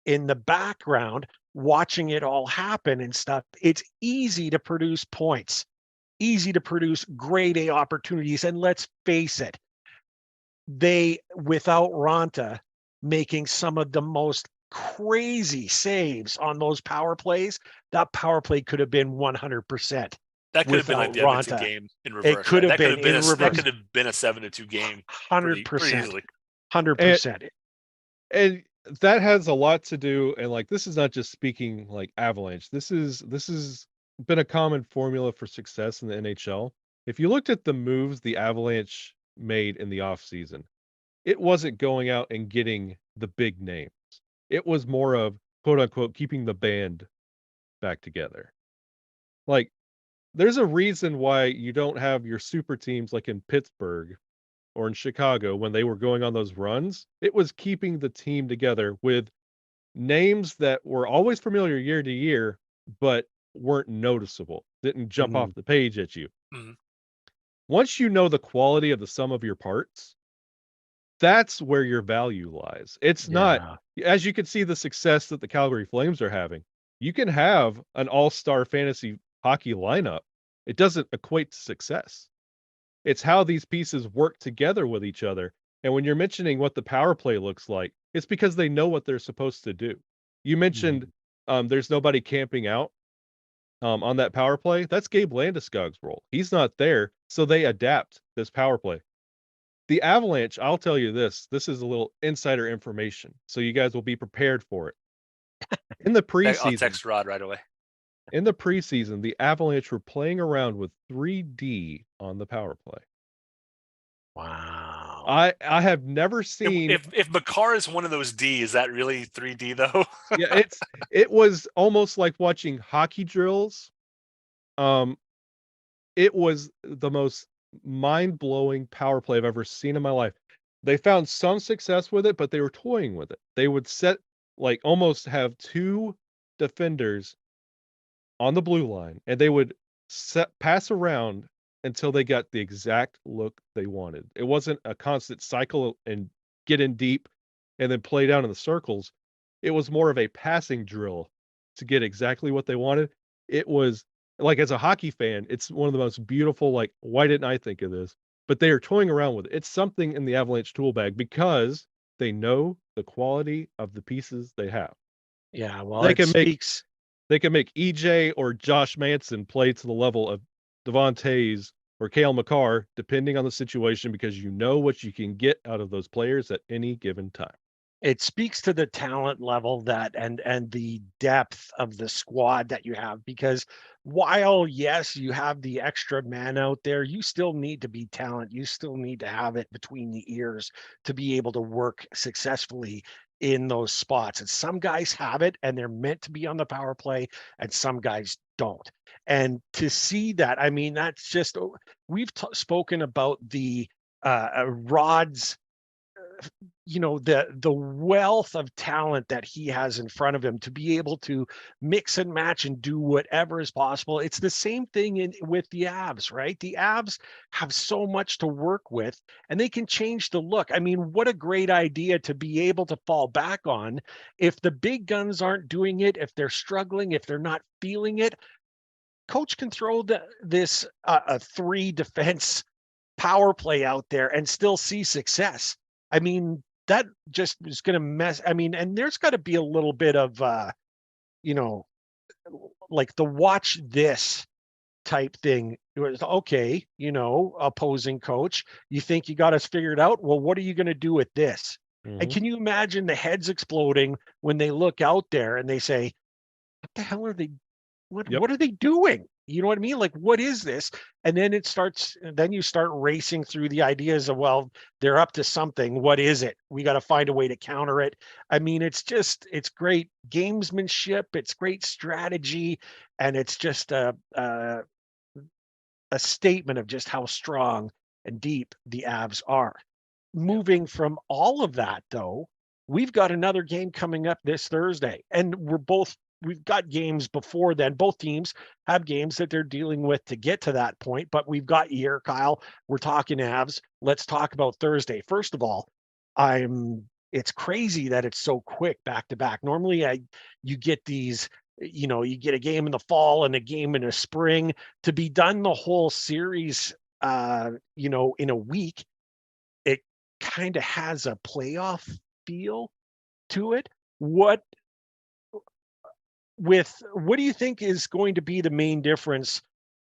in the background watching it all happen and stuff, it's easy to produce points, easy to produce grade A opportunities. And let's face it, without Ranta making some of the most crazy saves on those power plays, that power play could have been 100%. That could have been like the Edmonton game in reverse. It could have been in reverse. That could have been a 7-2 game. 100%. Pretty easily. 100%. And that has a lot to do, and like this is not just speaking like Avalanche. This has been a common formula for success in the NHL. If you looked at the moves the Avalanche made in the offseason, it wasn't going out and getting the big names. It was more of, quote unquote, keeping the band back together. Like, there's a reason why you don't have your super teams like in Pittsburgh or in Chicago when they were going on those runs. It was keeping the team together with names that were always familiar year to year, but weren't noticeable, didn't jump off the page at you. Mm-hmm. Once you know the quality of the sum of your parts, that's where your value lies. It's not, as you can see the success that the Calgary Flames are having. You can have an all-star fantasy hockey lineup. It doesn't equate to success. It's how these pieces work together with each other. And when you're mentioning what the power play looks like, it's because they know what they're supposed to do. You mentioned there's nobody camping out on that power play. That's Gabe Landeskog's role. He's not there, so they adapt this power play. The Avalanche, I'll tell you this is a little insider information, so you guys will be prepared for it. In the preseason, I'll text Rod right away. In the preseason, the Avalanche were playing around with 3D on the power play. Wow. I have never seen. If Makar is one of those D, is that really 3D though? Yeah, it was almost like watching hockey drills. It was the most mind-blowing power play I've ever seen in my life. They found some success with it, but they were toying with it. They would almost have two defenders on the blue line, and they would pass around until they got the exact look they wanted. It wasn't a constant cycle and get in deep and then play down in the circles. It was more of a passing drill to get exactly what they wanted. It was like, as a hockey fan, it's one of the most beautiful, like, why didn't I think of this? But they are toying around with it. It's something in the Avalanche tool bag because they know the quality of the pieces they have. Yeah, well, they can make EJ or Josh Manson play to the level of Devon Toews or Cale Makar, depending on the situation, because you know what you can get out of those players at any given time. It speaks to the talent level and the depth of the squad that you have, because while, yes, you have the extra man out there, you still need to be talent. You still need to have it between the ears to be able to work successfully in those spots. And some guys have it and they're meant to be on the power play, and some guys don't. And to see that, I mean, that's just, we've spoken about the Rod's, the wealth of talent that he has in front of him to be able to mix and match and do whatever is possible. It's the same thing with the Avs, right? The Avs have so much to work with, and they can change the look. I mean, what a great idea to be able to fall back on. If the big guns aren't doing it, if they're struggling, if they're not feeling it, coach can throw this 3 defense power play out there and still see success. I mean, that just is going to mess. I mean, and there's got to be a little bit of, like the watch this type thing it was okay, opposing coach. You think you got us figured out? Well, what are you going to do with this? And Mhm. can you imagine the heads exploding when they look out there and they say, what the hell are they Yep. what are they doing? You know what I mean? Like, what is this? And then then you start racing through the ideas of, well, they're up to something. What is it? We got to find a way to counter it. I mean, it's great gamesmanship. It's great strategy. And it's just a statement of just how strong and deep the Avs are. Moving from all of that, though, we've got another game coming up this Thursday, and we've got games before then. Both teams have games that they're dealing with to get to that point, but we've got here, Kyle. We're talking Avs. Let's talk about Thursday. First of all, it's crazy that it's so quick back to back. Normally, you get these, you get a game in the fall and a game in the spring. To be done the whole series, in a week, it kind of has a playoff feel to it. What do you think is going to be the main difference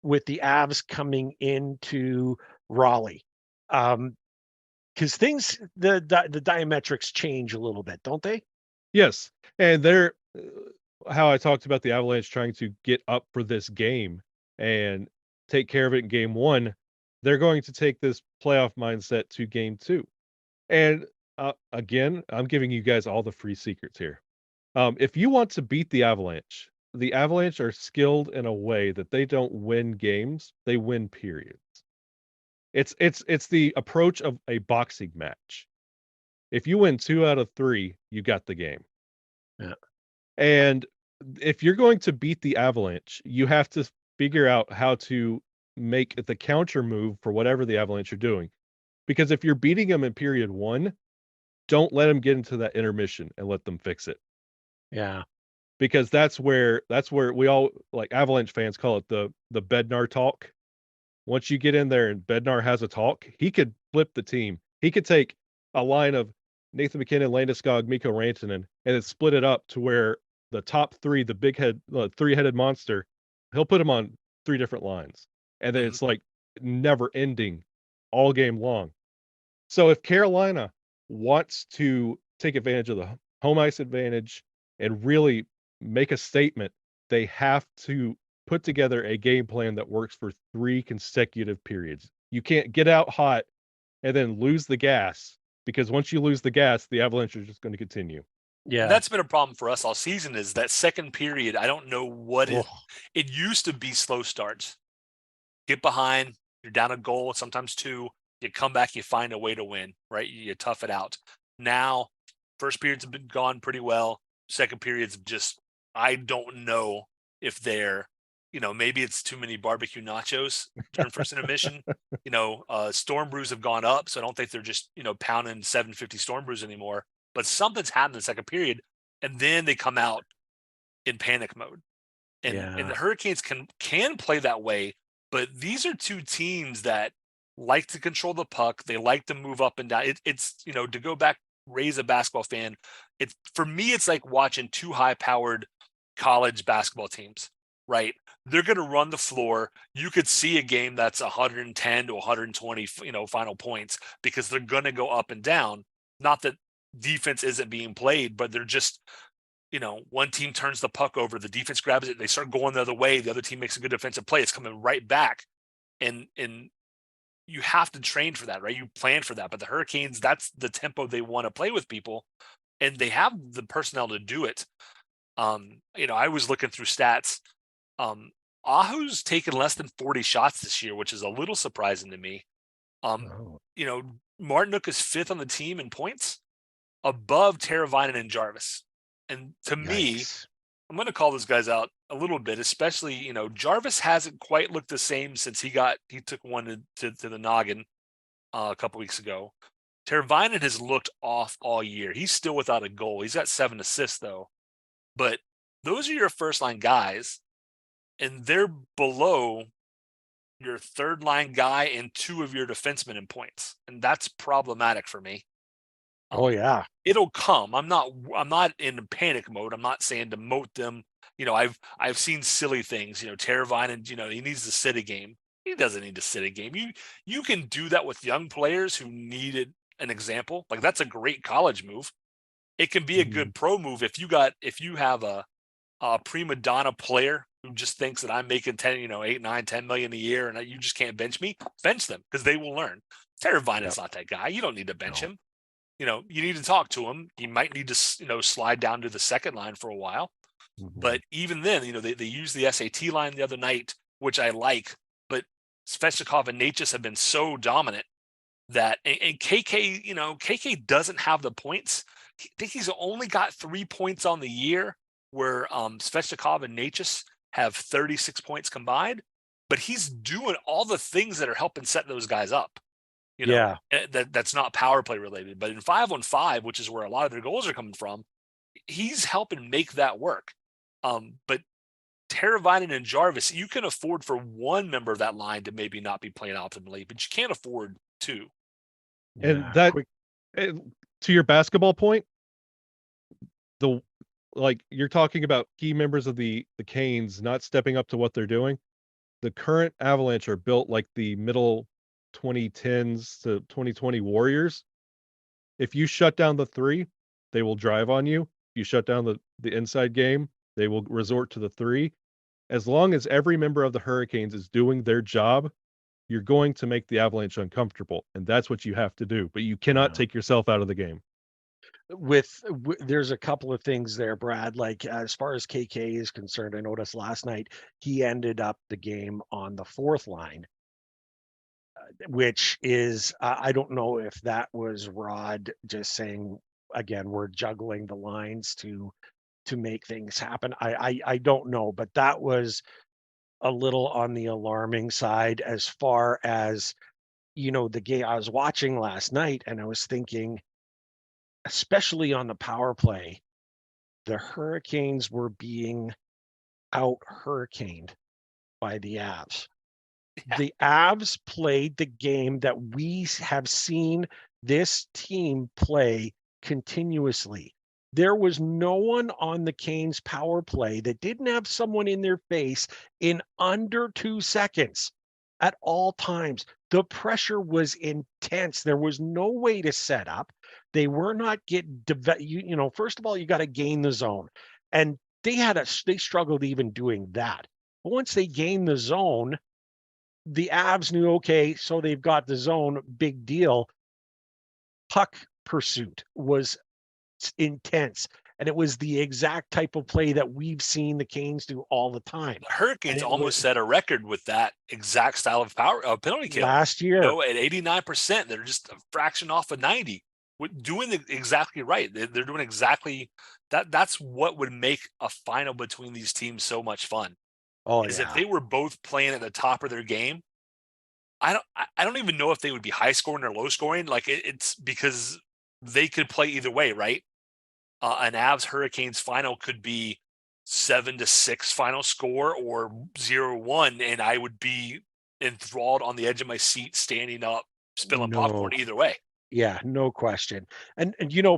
with the Avs coming into Raleigh? Because the diametrics change a little bit, don't they? Yes, and they're how I talked about the Avalanche trying to get up for this game and take care of it in game 1. They're going to take this playoff mindset to game 2. And again, I'm giving you guys all the free secrets here. If you want to beat the Avalanche are skilled in a way that they don't win games; they win periods. It's the approach of a boxing match. If you win 2 out of 3, you got the game. Yeah. And if you're going to beat the Avalanche, you have to figure out how to make the counter move for whatever the Avalanche are doing. Because if you're beating them in period 1, don't let them get into that intermission and let them fix it. Yeah. Because that's where we all, like, Avalanche fans call it the Bednar talk. Once you get in there and Bednar has a talk, he could flip the team. He could take a line of Nathan McKinnon, Landeskog, Mikko Rantanen, and then split it up to where the top 3, the three-headed monster, he'll put them on 3 different lines. And then it's like never ending all game long. So if Carolina wants to take advantage of the home ice advantage and really make a statement, they have to put together a game plan that works for 3 consecutive periods. You can't get out hot and then lose the gas, because once you lose the gas, the Avalanche are just going to continue. Yeah. And that's been a problem for us all season, is that second period. I don't know what it used to be. Slow starts, get behind, you're down a goal, sometimes 2, you come back, you find a way to win, right? You tough it out. Now, first periods have been gone pretty well. Second periods just, I don't know if they're, maybe it's too many barbecue nachos during first intermission. Storm brews have gone up, so I don't think they're just, pounding 750 Storm brews anymore. But something's happened in the second period, and then they come out in panic mode. And the Hurricanes can play that way, but these are 2 teams that like to control the puck. They like to move up and down. It's to go back, raise a basketball fan. For me, it's like watching 2 high-powered college basketball teams, right? They're going to run the floor. You could see a game that's 110 to 120, final points, because they're going to go up and down. Not that defense isn't being played, but they're just, one team turns the puck over, the defense grabs it, they start going the other way, the other team makes a good defensive play, it's coming right back. And you have to train for that, right? You plan for that. But the Hurricanes, that's the tempo they want to play with people, and they have the personnel to do it. I was looking through stats. Ahu's taken less than 40 shots this year, which is a little surprising to me. Martinook is 5th on the team in points, above Teravainen and Jarvis. And to me, I'm going to call those guys out a little bit, especially, Jarvis hasn't quite looked the same since he took one to the noggin a couple weeks ago. Teravainen has looked off all year. He's still without a goal. He's got 7 assists, though. But those are your first-line guys, and they're below your third-line guy and 2 of your defensemen in points. And that's problematic for me. Oh yeah, it'll come. I'm not in panic mode. I'm not saying demote them. I've seen silly things. Teravainen, he needs to sit a game. He doesn't need to sit a game. You can do that with young players who needed an example. Like that's a great college move. It can be a good pro move if you have a prima donna player who just thinks that I'm making 10, 8, 9, 10 million a year and you just can't bench me. Bench them because they will learn. Teravainen's not that guy. You don't need to bench him. You need to talk to him. He might need to, slide down to the second line for a while. But even then, they used the SAT line the other night, which I like. But Svechnikov and Natchez have been so dominant that, and KK, KK doesn't have the points. I think he's only got 3 points on the year, where Svechnikov and Natchez have 36 points combined. But he's doing all the things that are helping set those guys up. That's not power play related. But in 5-on-5, which is where a lot of their goals are coming from, he's helping make that work. But Teravainen and Jarvis, you can afford for one member of that line to maybe not be playing optimally, but you can't afford two. And to your basketball point, you're talking about key members of the Canes not stepping up to what they're doing. The current Avalanche are built like the middle 2010s to 2020 Warriors. If you shut down the three, they will drive on you. If you shut down the inside game, they will resort to the three. As long as every member of the Hurricanes is doing their job, you're going to make the Avalanche uncomfortable, and that's what you have to do. But you cannot take yourself out of the game. There's a couple of things there, Brad. Like as far as KK is concerned, I noticed last night he ended up the game on the fourth line, which is I don't know if that was Rod just saying, again, we're juggling the lines to make things happen. I don't know, but that was a little on the alarming side as far as, the game I was watching last night, and I was thinking, especially on the power play, the Hurricanes were being out-hurricaned by the Avs. Yeah. The Avs played the game that we have seen this team play continuously. There was no one on the Canes power play that didn't have someone in their face in under 2 seconds at all times. The pressure was intense. There was no way to set up. They were not getting, first of all, you got to gain the zone. And they struggled even doing that. But once they gained the zone, the Avs knew, okay, so they've got the zone, big deal. Puck pursuit was intense, and it was the exact type of play that we've seen the Canes do all the time. The Hurricanes almost set a record with that exact style of penalty kill last year. At 89%, they're just a fraction off of 90. Doing it exactly right. They're doing exactly that. That's what would make a final between these teams so much fun. If they were both playing at the top of their game, I don't even know if they would be high scoring or low scoring. Like it's because they could play either way, right? An Avs Hurricanes final could be 7-6 final score or 0-1, and I would be enthralled on the edge of my seat, standing up, spilling popcorn either way. Yeah, no question. And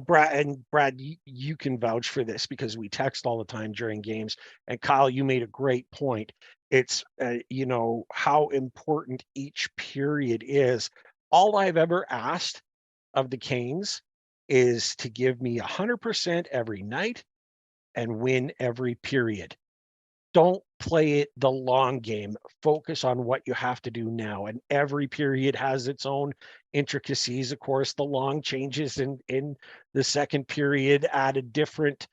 Brad, you can vouch for this because we text all the time during games. And Kyle, you made a great point. It's how important each period is. All I've ever asked of the Canes is to give me 100% every night and win every period. Don't play it the long game. Focus on what you have to do now. And every period has its own intricacies. Of course, the long changes in the second period add a different,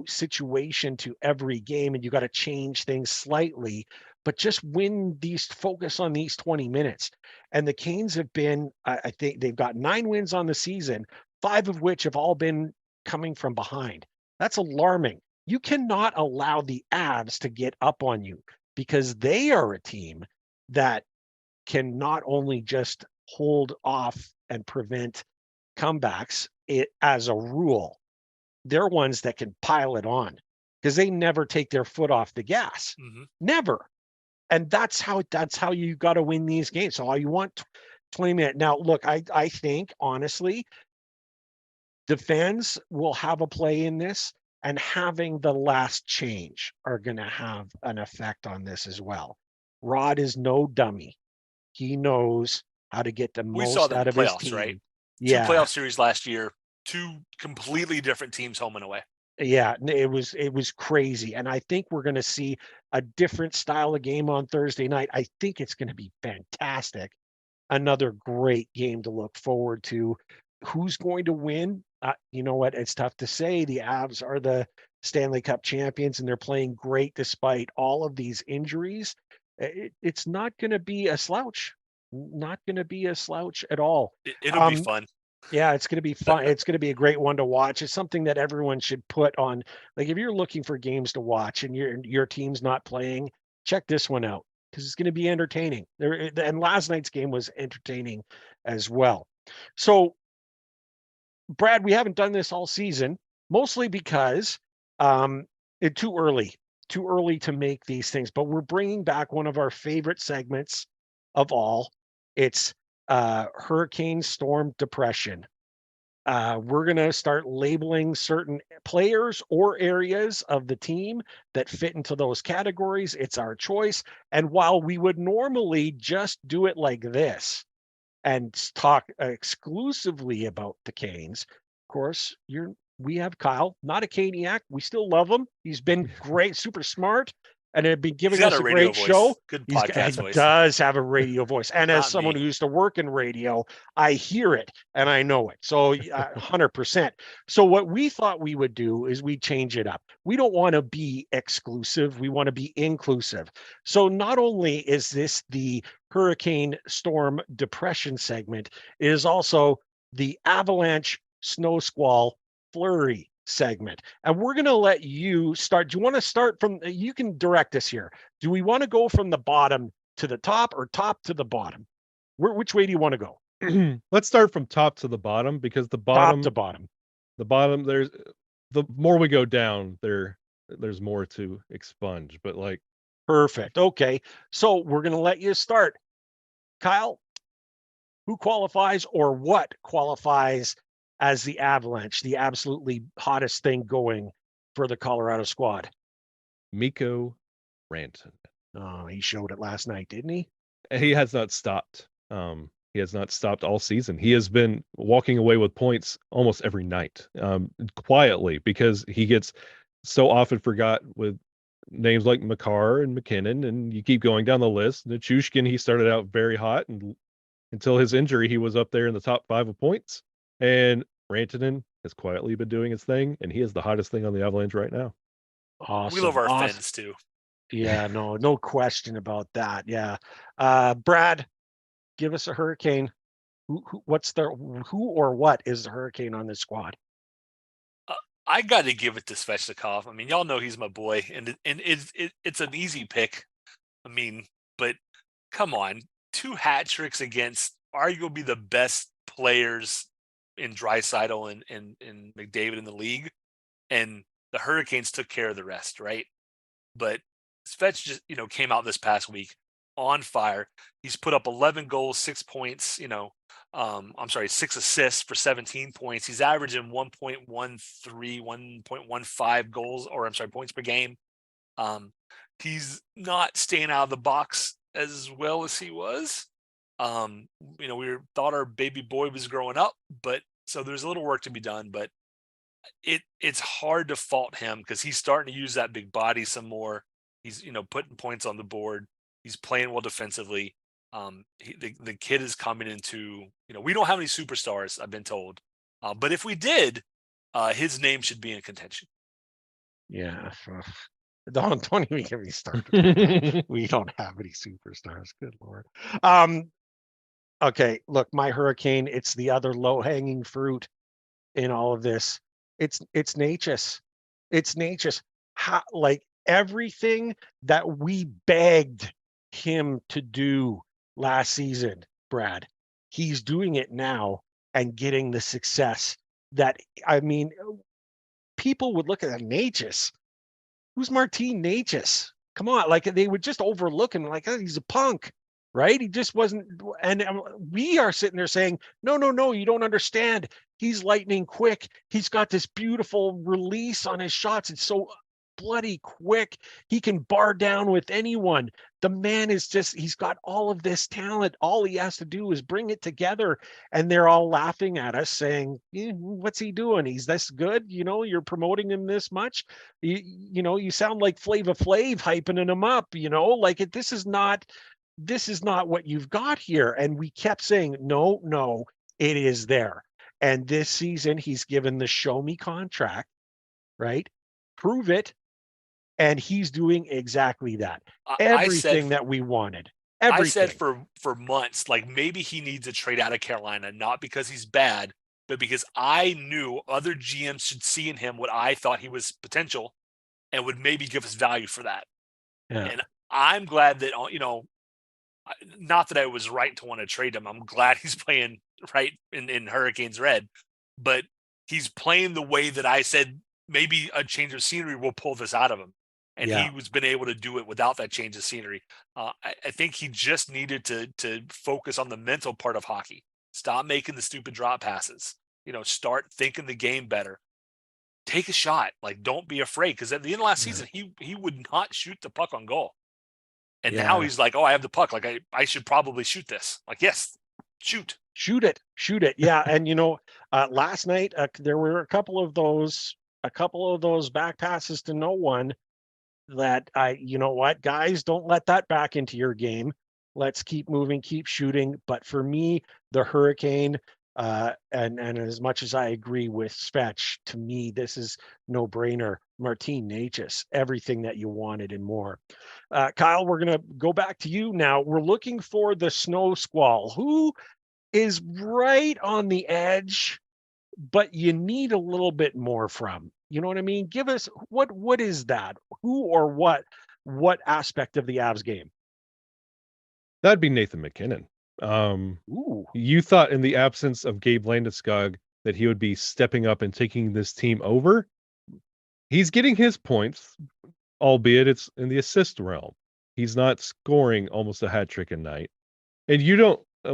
situation to every game. And you got to change things slightly, but just focus on these 20 minutes. And the Canes have been, I think they've got 9 wins on the season, 5 of which have all been coming from behind. That's alarming. You cannot allow the Avs to get up on you because they are a team that can not only just hold off and prevent comebacks as a rule, they're ones that can pile it on because they never take their foot off the gas. Mm-hmm. Never. And that's how you got to win these games. So you want 20 minutes. Now, look, I think, honestly, the fans will have a play in this. And having the last change are going to have an effect on this as well. Rod is no dummy. He knows how to get the We saw most them out in of the his playoffs, team. right? Yeah. 2 playoff series last year, 2 completely different teams home and away. Yeah, it was crazy. And I think we're going to see a different style of game on Thursday night. I think it's going to be fantastic. Another great game to look forward to. Who's going to win? You know what? It's tough to say. The Avs are the Stanley Cup champions, and they're playing great despite all of these injuries. It's not going to be a slouch. Not going to be a slouch at all. It'll be fun. Yeah, it's going to be fun. It's going to be a great one to watch. It's something that everyone should put on. Like if you're looking for games to watch and your team's not playing, check this one out because it's going to be entertaining. And last night's game was entertaining as well. So, Brad, we haven't done this all season, mostly because it's too early to make these things. But we're bringing back one of our favorite segments of all. It's Hurricane Storm Depression. We're going to start labeling certain players or areas of the team that fit into those categories. It's our choice. And while we would normally just do it like this and talk exclusively about the Canes, of course, we have Kyle, not a Caniac. We still love him. He's been great, super smart, and have been giving us a great show. Good He podcast voice. does have a radio voice. And as Not someone me. who used to work in radio, I hear it and I know it. So 100%. So what we thought we would do is we change it up. We don't want to be exclusive. We want to be inclusive. So not only is this the Hurricane Storm Depression segment, it is also the Avalanche Snow Squall Flurry segment. And we're going to let you start. Do you want to start from, you can direct us here. Do we want to go from the bottom to the top or top to the bottom? Which way do you want to go? Let's start from top to the bottom because the bottom, Top to bottom. the bottom, the more we go down, there's more to expunge, but like. Perfect. Okay. So we're going to let you start. Kyle, who qualifies or what qualifies as the Avalanche, the absolutely hottest thing going for the Colorado squad? Mikko Rantanen. Oh, he showed it last night, didn't he? He has not stopped. He has not stopped all season. He has been walking away with points almost every night, quietly, because he gets so often forgot with names like Makar and McKinnon, and you keep going down the list. Nichushkin, he started out very hot, and until his injury, he was up there in the top 5 of points. And Rantanen has quietly been doing his thing, and he is the hottest thing on the Avalanche right now. Awesome. We love our fans too. Yeah, no question about that. Yeah. Brad, give us a Hurricane. Who or what is the Hurricane on this squad? I got to give it to Svechnikov. I mean, y'all know he's my boy, and it's an easy pick. I mean, but come on, 2 hat tricks against arguably the best players in Draisaitl and McDavid in the league, and the Hurricanes took care of the rest, right? But Svech just came out this past week on fire. He's put up 11 goals, 6 points. 6 assists for 17 points. He's averaging 1.13, 1.15 goals, points per game. He's not staying out of the box as well as he was. We thought our baby boy was growing up, but so there's a little work to be done, but it's hard to fault him because he's starting to use that big body some more. He's, putting points on the board. He's playing well defensively. The kid is coming into, we don't have any superstars, I've been told. But if we did, his name should be in contention. Yeah. Don't even get me started. We don't have any superstars. Good Lord. Okay, look, my Hurricane, it's the other low-hanging fruit in all of this. It's Necas. It's Necas. Like everything that we begged him to do last season, Brad, he's doing it now and getting the success that, I mean, people would look at Necas. Who's Martin Necas? Come on, like they would just overlook him like, oh, he's a punk. Right? He just wasn't. And we are sitting there saying, no, you don't understand. He's lightning quick. He's got this beautiful release on his shots. It's so bloody quick. He can bar down with anyone. The man is just, he's got all of this talent. All he has to do is bring it together. And they're all laughing at us saying, what's he doing? He's this good. You're promoting him this much. You sound like Flava Flav hyping him up, like this is not what you've got here. And we kept saying, no, it is there. And this season he's given the show me contract, right? Prove it. And he's doing exactly that. Everything that we wanted. Everything. I said for months, like maybe he needs a trade out of Carolina, not because he's bad, but because I knew other GMs should see in him what I thought he was potential and would maybe give us value for that. Yeah. And I'm glad that, not that I was right to want to trade him. I'm glad he's playing right in Hurricanes red, but he's playing the way that I said maybe a change of scenery will pull this out of him. And he was been able to do it without that change of scenery. I think he just needed to focus on the mental part of hockey. Stop making the stupid drop passes. Start thinking the game better. Take a shot. Like, don't be afraid. Because at the end of last season, he would not shoot the puck on goal. And now he's like, oh, I have the puck. Like, I should probably shoot this. Like, yes, shoot it. Yeah. And, last night, there were a couple of those back passes to no one that guys, don't let that back into your game. Let's keep moving, keep shooting. But for me, the Hurricane, and as much as I agree with Svech, to me, this is no brainer. Martin Necas, everything that you wanted and more. Kyle, we're going to go back to you now. We're looking for the snow squall. Who is right on the edge, but you need a little bit more from? You know what I mean? Give us what is that? Who or what aspect of the Avs game? That'd be Nathan MacKinnon. You thought in the absence of Gabe Landeskog that he would be stepping up and taking this team over. He's getting his points, albeit it's in the assist realm. He's not scoring almost a hat trick a night. And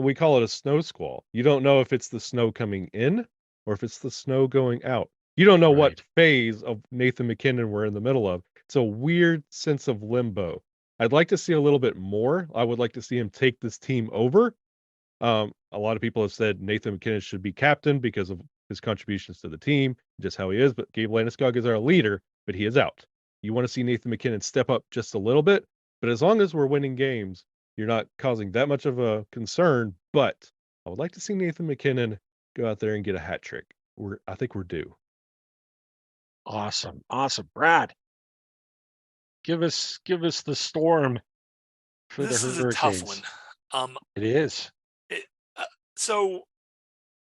we call it a snow squall. You don't know if it's the snow coming in or if it's the snow going out. You don't know what phase of Nathan MacKinnon we're in the middle of. It's a weird sense of limbo. I'd like to see a little bit more. I would like to see him take this team over. A lot of people have said Nathan MacKinnon should be captain because of his contributions to the team, just how he is. But Gabe Landeskog is our leader, but he is out. You want to see Nathan MacKinnon step up just a little bit. But as long as we're winning games, you're not causing that much of a concern. But I would like to see Nathan MacKinnon go out there and get a hat trick. I think we're due. Awesome. Brad, give us the Storm for this the is Hurricanes. A tough one. It is. So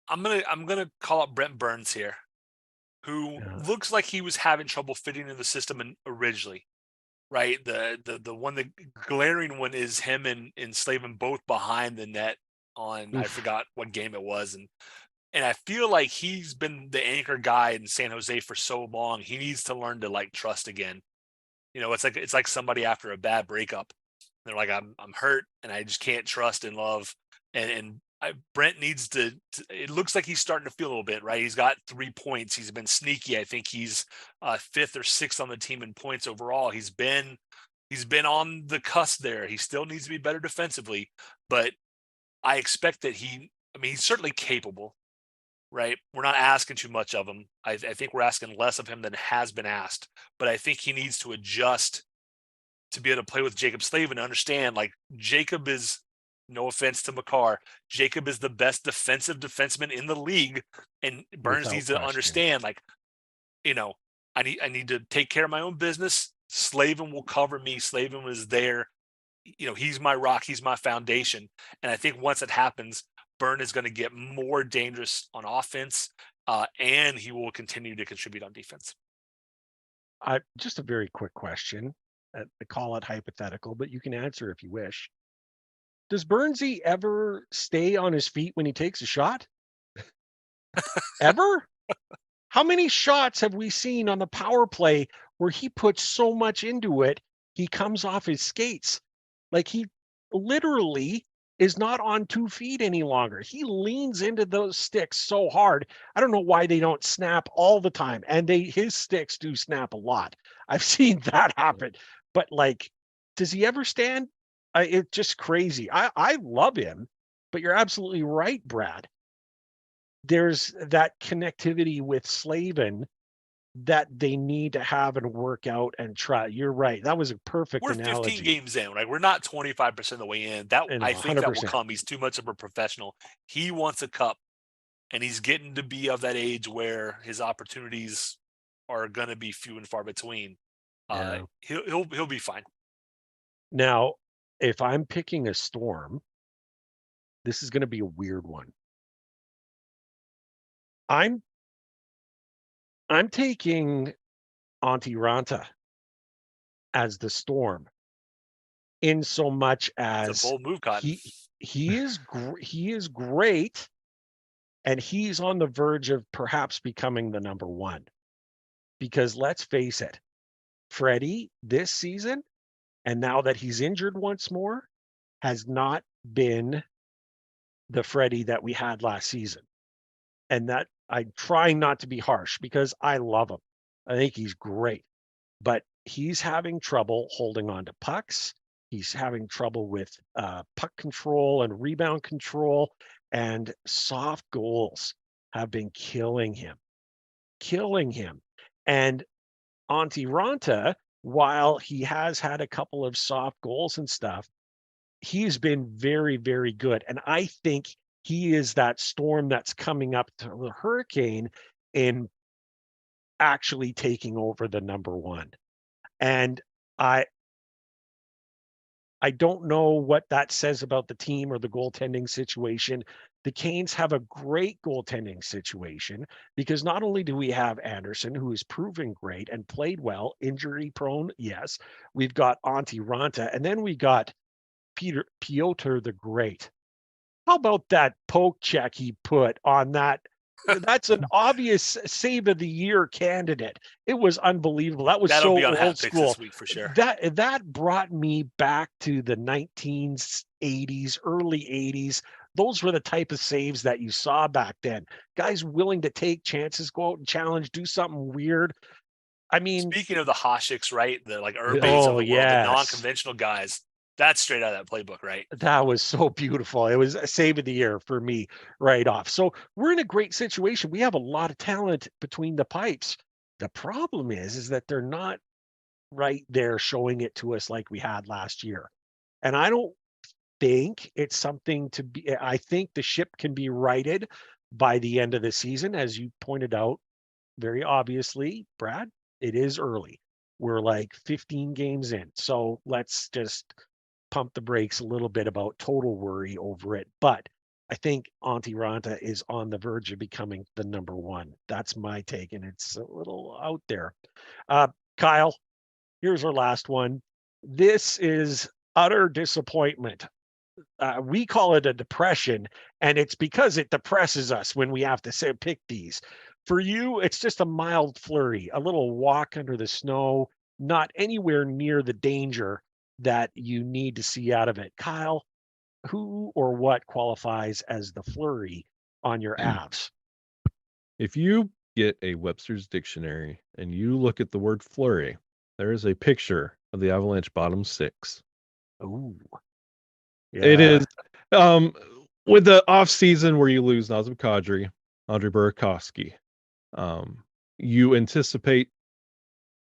I'm gonna call up Brent Burns here, who looks like he was having trouble fitting in the system originally, right? The glaring one is him and Slavin both behind the net on I forgot what game it was, and I feel like he's been the anchor guy in San Jose for so long. He needs to learn to trust again. It's like somebody after a bad breakup. They're like, I'm hurt and I just can't trust and love. And Brent needs to. It looks like he's starting to feel a little bit, right? He's got 3 points. He's been sneaky. I think he's 5th or 6th on the team in points overall. He's been on the cusp there. He still needs to be better defensively, but I expect that he's certainly capable. Right. We're not asking too much of him. I think we're asking less of him than has been asked, but I think he needs to adjust to be able to play with Jacob Slavin and understand Jacob is, no offense to Makar, Jacob is the best defensive defenseman in the league. And Burns needs to understand, I need to take care of my own business. Slavin will cover me. Slavin is there. He's my rock. He's my foundation. And I think once it happens, Burn is going to get more dangerous on offense, and he will continue to contribute on defense. Just a very quick question. I call it hypothetical, but you can answer if you wish. Does Burnsy ever stay on his feet when he takes a shot? Ever? How many shots have we seen on the power play where he puts so much into it, he comes off his skates? Like he literally is not on 2 feet any longer. He leans into those sticks so hard. I don't know why they don't snap all the time. And his sticks do snap a lot. I've seen that happen. But like, does he ever stand? It's just crazy. I love him, but you're absolutely right, Brad. There's that connectivity with Slavin that they need to have and work out and try. You're right. That was a perfect We're analogy. 15 games in, right? We're not 25% of the way in. I think that will come. He's too much of a professional. He wants a cup, and he's getting to be of that age where his opportunities are going to be few and far between. Yeah. He'll be fine. Now, if I'm picking a Storm, this is going to be a weird one. I'm taking Antti Ranta as the Storm, in so much as it's a bold move, Cotton. he is great, and he's on the verge of perhaps becoming the number one. Because let's face it, Freddie this season, and now that he's injured once more, has not been the Freddie that we had last season. And that I'm trying not to be harsh because I love him. I think he's great, but he's having trouble holding on to pucks. He's having trouble with puck control and rebound control, and soft goals have been killing him. And Antti Ranta, while he has had a couple of soft goals and stuff, he's been very, very good. And I think he is that Storm that's coming up to the Hurricane in actually taking over the number one. And I don't know what that says about the team or the goaltending situation. The Canes have a great goaltending situation because not only do we have Anderson, who is proving great and played well, injury prone, yes. We've got Antti Ranta, and then we got Piotr the Great. How about that poke check he put on that? That's an obvious save of the year candidate. It was unbelievable. That was That'll so be on old school this week for sure. That brought me back to the 1980s, early 80s. Those were the type of saves that you saw back then. Guys willing to take chances, go out and challenge, do something weird. I mean, speaking of the Haseks, right? The like Urbanes of the world, the non-conventional guys. That's straight out of that playbook, right? That was so beautiful. It was a save of the year for me right off. So we're in a great situation. We have a lot of talent between the pipes. The problem is that they're not right there showing it to us like we had last year. And I don't think it's something to be, I think the ship can be righted by the end of the season. As you pointed out, very obviously, Brad, it is early. We're like 15 games in. So let's just pump the brakes a little bit about total worry over it. But I think Antti Ranta is on the verge of becoming the number one. That's my take, and it's a little out there. Kyle, here's our last one. This is utter disappointment. We call it a depression, and it's because it depresses us when we have to pick these. For you, it's just a mild flurry, a little walk under the snow, not anywhere near the danger that you need to see out of it. Kyle, who or what qualifies as the flurry on your Avs? If you get a Webster's dictionary and you look at the word flurry, there is a picture of the Avalanche bottom six. Ooh. Yeah. It is with the off season where you lose Nazem Kadri, Andre Burakovsky. You anticipate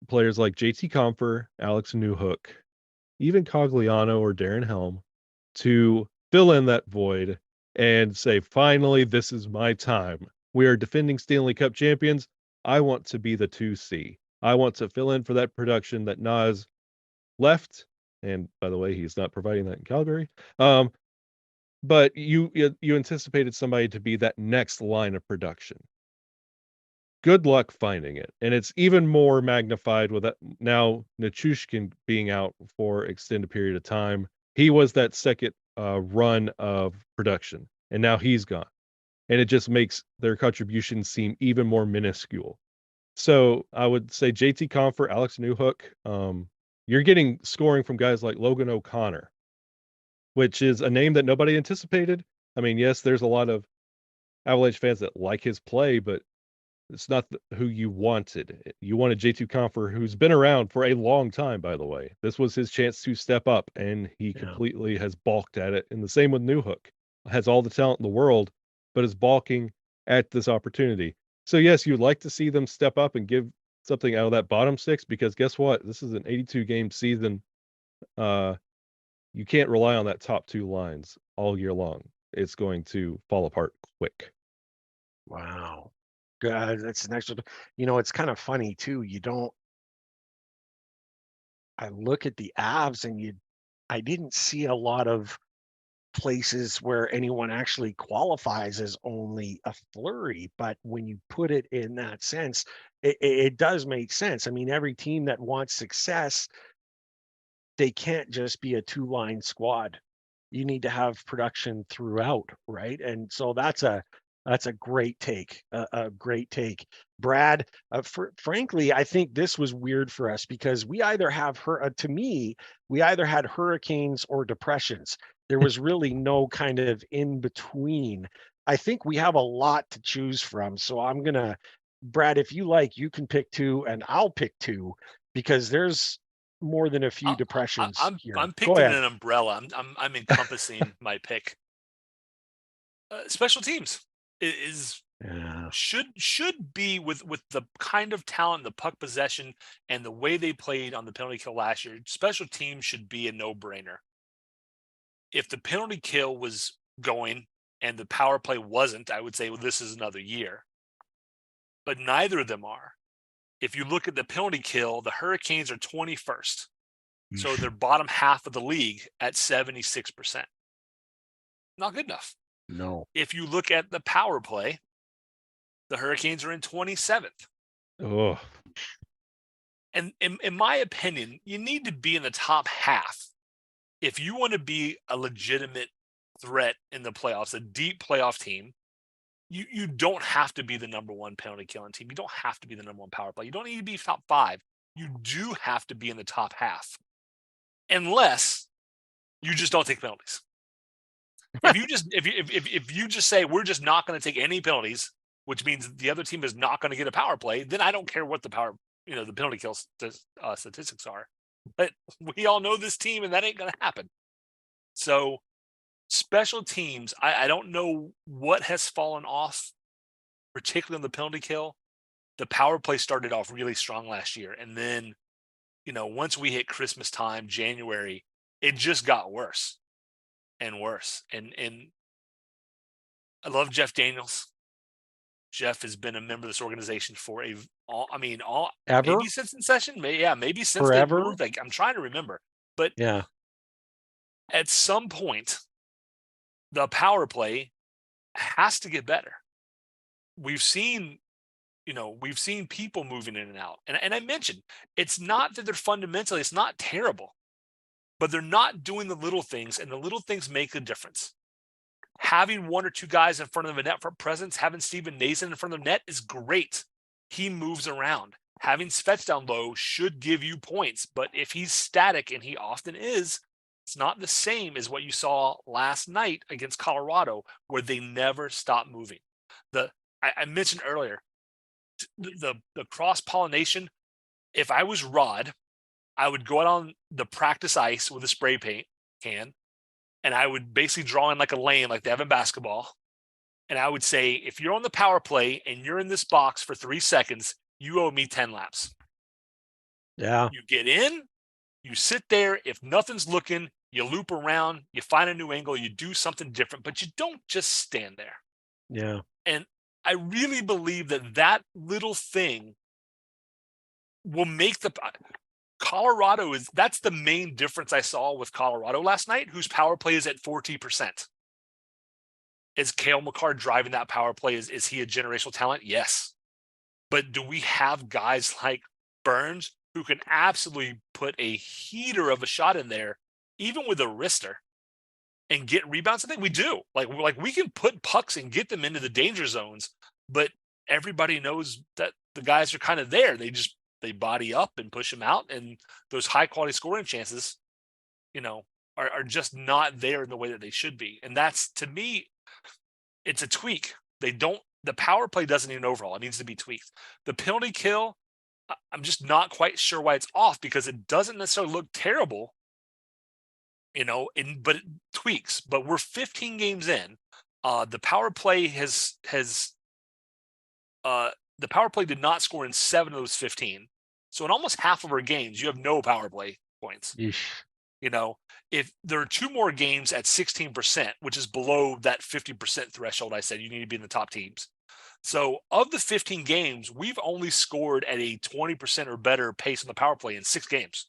players like JT Compher, Alex Newhook, even Cogliano or Darren Helm to fill in that void and say, finally, this is my time. We are defending Stanley Cup champions. I want to be the 2C. I want to fill in for that production that Nas left. And by the way, he's not providing that in Calgary. But you anticipated somebody to be that next line of production. Good luck finding it. And it's even more magnified with that now Nichushkin being out for extended period of time. He was that second run of production, and now he's gone. And it just makes their contribution seem even more minuscule. So I would say JT Compher, Alex Newhook, you're getting scoring from guys like Logan O'Connor. which is a name that nobody anticipated. I mean, yes, there's a lot of Avalanche fans that like his play, but it's not who you wanted. You wanted J2 Compher, who's been around for a long time, by the way. This was his chance to step up, and he completely has balked at it. And the same with Newhook. Has all the talent in the world, but is balking at this opportunity. So, yes, you'd like to see them step up and give something out of that bottom six, because guess what? This is an 82-game season. You can't rely on that top two lines all year long. It's going to fall apart quick. Wow. God, that's an extra. It's kind of funny too. I look at the Avs and I didn't see a lot of places where anyone actually qualifies as only a Fleury, but when you put it in that sense, it does make sense. I mean, every team that wants success, they can't just be a two-line squad. You need to have production throughout, right? And so that's a great take, a great take, Brad. Frankly, I think this was weird for us because we either have to me, we either had hurricanes or depressions. There was really no kind of in between. I think we have a lot to choose from. So I'm gonna, Brad, if you like, you can pick two, and I'll pick two because there's more than a few depressions here. I'm picking an umbrella. I'm encompassing my pick. Special teams should be with the kind of talent, the puck possession, and the way they played on the penalty kill last year. Special teams should be a no-brainer. If the penalty kill was going and the power play wasn't, I would say, well, this is another year. But neither of them are. If you look at the penalty kill, the Hurricanes are 21st. So they're bottom half of the league at 76%. Not good enough. No. If you look at the power play, the Hurricanes are in 27th. Oh. And in my opinion, you need to be in the top half if you want to be a legitimate threat in the playoffs, a deep playoff team. You don't have to be the number one penalty killing team. You don't have to be the number one power play. You don't need to be top 5. You do have to be in the top half, unless you just don't take penalties. If you just say we're just not going to take any penalties, which means the other team is not going to get a power play, then I don't care what the penalty kill statistics are. But we all know this team, and that ain't going to happen. So special teams, I don't know what has fallen off, particularly on the penalty kill. The power play started off really strong last year, and then once we hit Christmas time, January, it just got worse and worse. And I love Jeff Daniels. Jeff has been a member of this organization for maybe since inception. Maybe since forever. They moved. Like, I'm trying to remember, but yeah, at some point, the power play has to get better. We've seen people moving in and out, and I mentioned it's not that they're fundamentally, it's not terrible, but they're not doing the little things, and the little things make a difference. Having one or two guys in front of the net for presence, having Steven Nason in front of the net is great. He moves around. Having Svech down low should give you points, but if he's static, and he often is, it's not the same as what you saw last night against Colorado, where they never stop moving. I mentioned earlier, the cross-pollination. If I was Rod, I would go out on the practice ice with a spray paint can, and I would basically draw in like a lane like they have in basketball. And I would say, if you're on the power play and you're in this box for 3 seconds, you owe me 10 laps. Yeah. You get in, you sit there. If nothing's looking, you loop around, you find a new angle, you do something different, but you don't just stand there. Yeah. And I really believe that little thing will make Colorado that's the main difference I saw with Colorado last night, whose power play is at 40%. Is Cale Makar driving that power play? Is he a generational talent? Yes. But do we have guys like Burns who can absolutely put a heater of a shot in there, even with a wrister, and get rebounds? I think we do. Like we can put pucks and get them into the danger zones, but everybody knows that the guys are kind of there. They body up and push them out, and those high quality scoring chances, are just not there in the way that they should be. And that's, to me, it's a tweak. The power play doesn't need an overhaul. It needs to be tweaked. The penalty kill, I'm just not quite sure why it's off, because it doesn't necessarily look terrible, but it tweaks. But we're 15 games in. The power play the power play did not score in 7 of those 15. So in almost half of our games, you have no power play points. Yeesh. If there are 2 more games at 16%, which is below that 50% threshold I said you need to be in the top teams. So of the 15 games, we've only scored at a 20% or better pace on the power play in 6 games.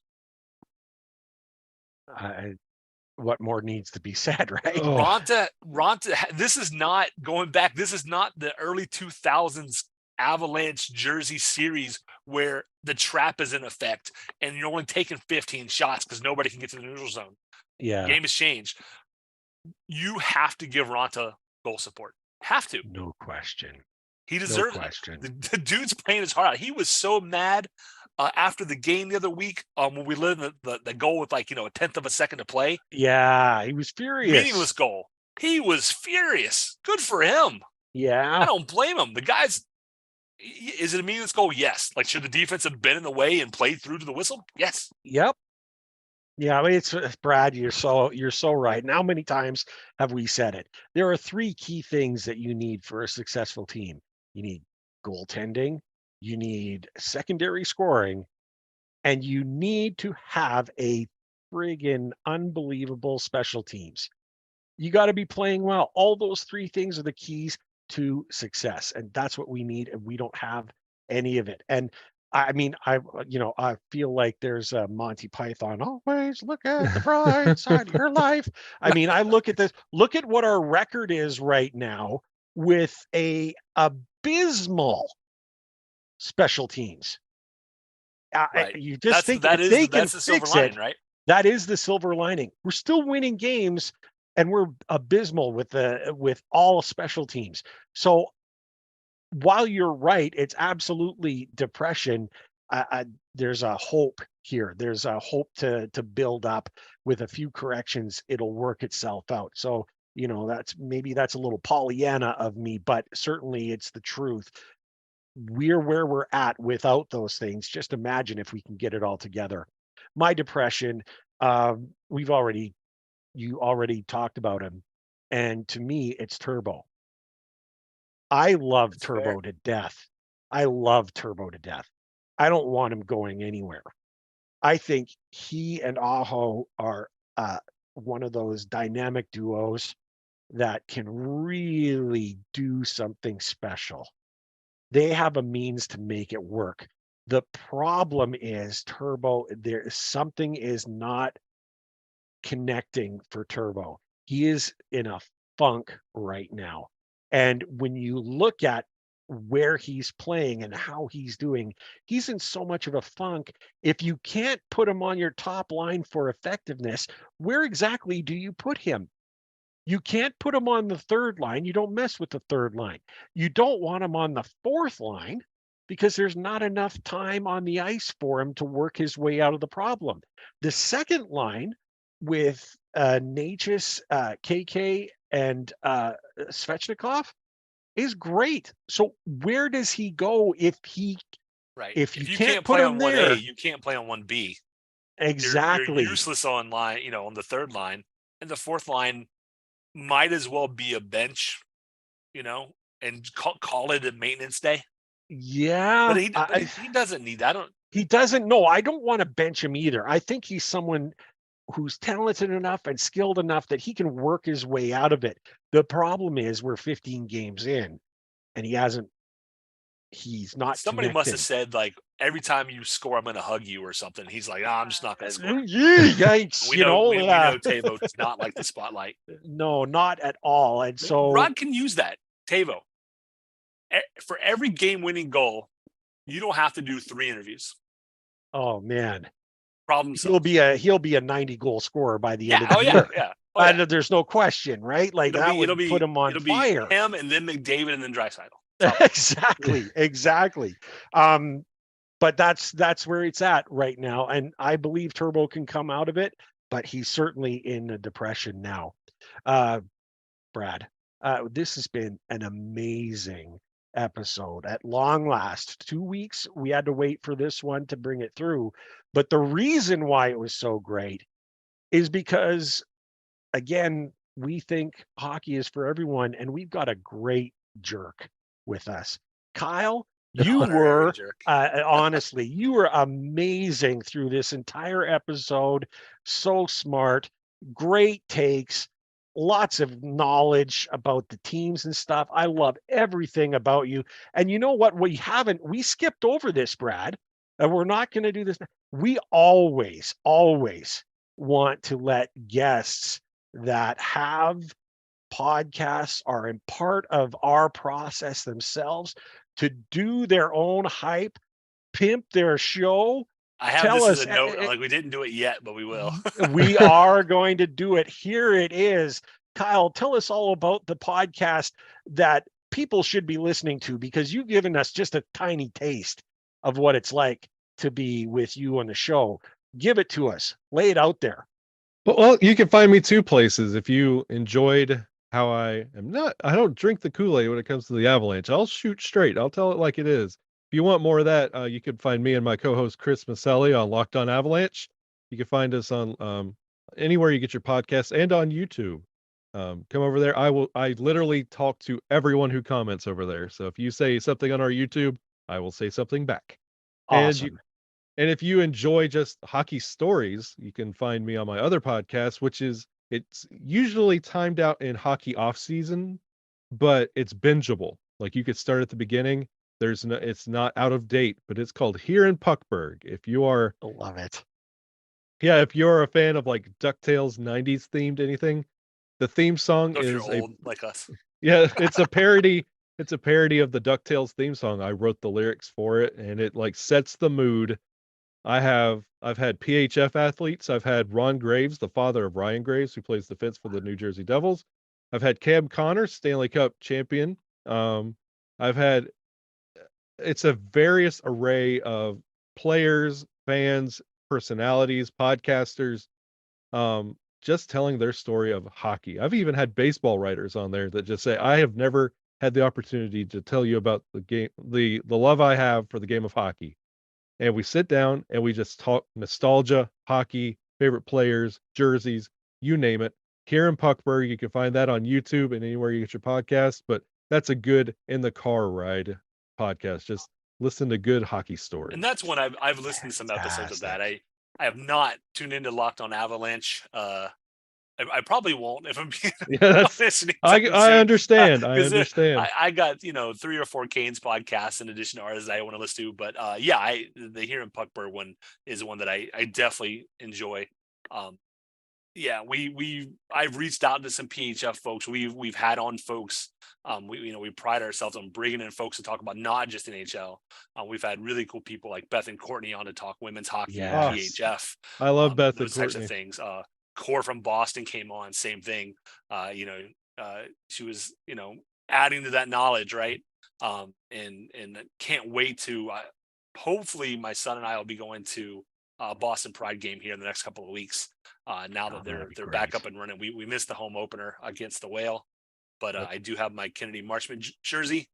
What more needs to be said, right? Ronta, this is not going back. This is not the early 2000s Avalanche jersey series where the trap is in effect and you're only taking 15 shots because nobody can get to the neutral zone. Yeah. Game has changed. You have to give Ronta goal support. Have to. No question. He deserves it. The dude's playing his heart out. He was so mad after the game the other week when we led the goal with a 10th of a second to play. Yeah, he was furious. Meaningless goal. He was furious. Good for him. Yeah. I don't blame him. The guy's, is it a meaningless goal? Yes. Should the defense have been in the way and played through to the whistle? Yes. Yep. Yeah, I mean, it's Brad, you're so right. And how many times have we said it? There are 3 key things that you need for a successful team. You need goaltending, you need secondary scoring, and you need to have a friggin' unbelievable special teams. You got to be playing well. All those 3 things are the keys to success, and that's what we need, and we don't have any of it. And I mean, I feel like there's a Monty Python, always look at the bright side of your life. I mean, I look at this, look at what our record is right now with a abysmal special teams. Right. You just think that's the silver lining, it, right? That is the silver lining. We're still winning games, and we're abysmal with all special teams. So while you're right, it's absolutely depression. There's a hope here. There's a hope to build up with a few corrections. It'll work itself out. So, that's a little Pollyanna of me, but certainly it's the truth. We're where we're at without those things. Just imagine if we can get it all together. My depression, you already talked about him. And to me, it's Turbo. I love Turbo to death. I love Turbo to death. I don't want him going anywhere. I think he and Aho are one of those dynamic duos that can really do something special. They have a means to make it work. The problem is Turbo, something is not connecting for Turbo. He is in a funk right now. And when you look at where he's playing and how he's doing, he's in so much of a funk. If you can't put him on your top line for effectiveness, where exactly do you put him? You can't put him on the 3rd line. You don't mess with the 3rd line. You don't want him on the 4th line because there's not enough time on the ice for him to work his way out of the problem. The 2nd line with Natchez, KK, and Svechnikov is great. So where does he go if you can't play put on him there? 1A, you can't play on 1B. Exactly. You're useless on line, on the 3rd line, and the 4th line might as well be a bench, and call it a maintenance day. Yeah, but he doesn't need that. He doesn't. No, I don't want to bench him either. I think he's someone who's talented enough and skilled enough that he can work his way out of it. The problem is we're 15 games in and he's not Somebody connecting. must have said, every time you score, I'm going to hug you or something. He's like, I'm just not going to score. Yikes. we know Tavo does not like the spotlight. No, not at all. And so Rod can use that. Tavo, for every game-winning goal, you don't have to do 3 interviews. Oh man. Problem solved. He'll be a 90 goal scorer by the end of the year. Yeah. There's no question, right? Like that would put him on fire. Him and then McDavid and then Draisaitl. Exactly. But that's where it's at right now. And I believe Turbo can come out of it, but he's certainly in a depression now. Brad, this has been an amazing episode. At long last, 2 weeks, we had to wait for this one to bring it through. But the reason why it was so great is because, again, we think hockey is for everyone, and we've got a great jerk with us. Kyle, you Honorary were, jerk. honestly, you were amazing through this entire episode. So smart, great takes, lots of knowledge about the teams and stuff. I love everything about you. And you know what? We skipped over this, Brad, and we're not going to do this. We always want to let guests that have podcasts are in part of our process themselves to do their own hype, pimp their show. I have Tell this us, as a note. Like, we didn't do it yet, but we will. we are going to do it. Here it is. Kyle, tell us all about the podcast that people should be listening to, because you've given us just a tiny taste of what it's like to be with you on the show. Give it to us. Lay it out there. Well, you can find me 2 places. If you enjoyed how I don't drink the Kool-Aid when it comes to the Avalanche. I'll shoot straight. I'll tell it like it is. If you want more of that, you can find me and my co-host Chris Maselli on Locked On Avalanche. You can find us on anywhere you get your podcasts and on YouTube. Come over there. I literally talk to everyone who comments over there. So if you say something on our YouTube, I will say something back. Awesome. And if you enjoy just hockey stories, you can find me on my other podcast, which is it's usually timed out in hockey off season, but it's bingeable. Like you could start at the beginning. It's not out of date, but it's called Here in Puckberg. If you are, Love it. yeah, if you're a fan of like DuckTales 90s themed anything, the theme song So if you're is old like us. yeah, it's a parody. It's a parody of the DuckTales theme song. I wrote the lyrics for it, and it like sets the mood. I've had PHF athletes. I've had Ron Graves, the father of Ryan Graves, who plays defense for the New Jersey Devils. I've had Cam Connor, Stanley Cup champion. I've had it's a various array of players, fans, personalities, podcasters, just telling their story of hockey. I've even had baseball writers on there that just say, I have never had the opportunity to tell you about the game, the love I have for the game of hockey. And we sit down and we just talk nostalgia, hockey, favorite players, jerseys, you name it. Here in Puckberg, you can find that on YouTube and anywhere you get your podcast. But that's a good in the car ride podcast. Just listen to good hockey stories. And that's when I've listened to some episodes of that. I have not tuned into Locked On Avalanche. I probably won't if I'm being honest. I understand. I understand. I got 3 or 4 Canes podcasts in addition to ours that I want to listen to. But the Here in Puckberg one is one that I definitely enjoy. I've reached out to some PHF folks. We've had on folks. We pride ourselves on bringing in folks to talk about not just NHL. We've had really cool people like Beth and Courtney on to talk women's hockey and PHF. I love Beth and those types Courtney. of things. Core from Boston came on, same thing. She was adding to that knowledge, right? And can't wait to hopefully my son and I will be going to Boston Pride game here in the next couple of weeks. Now that they're back up and running. We missed the home opener against the Whale, but I do have my Kennedy Marchman jersey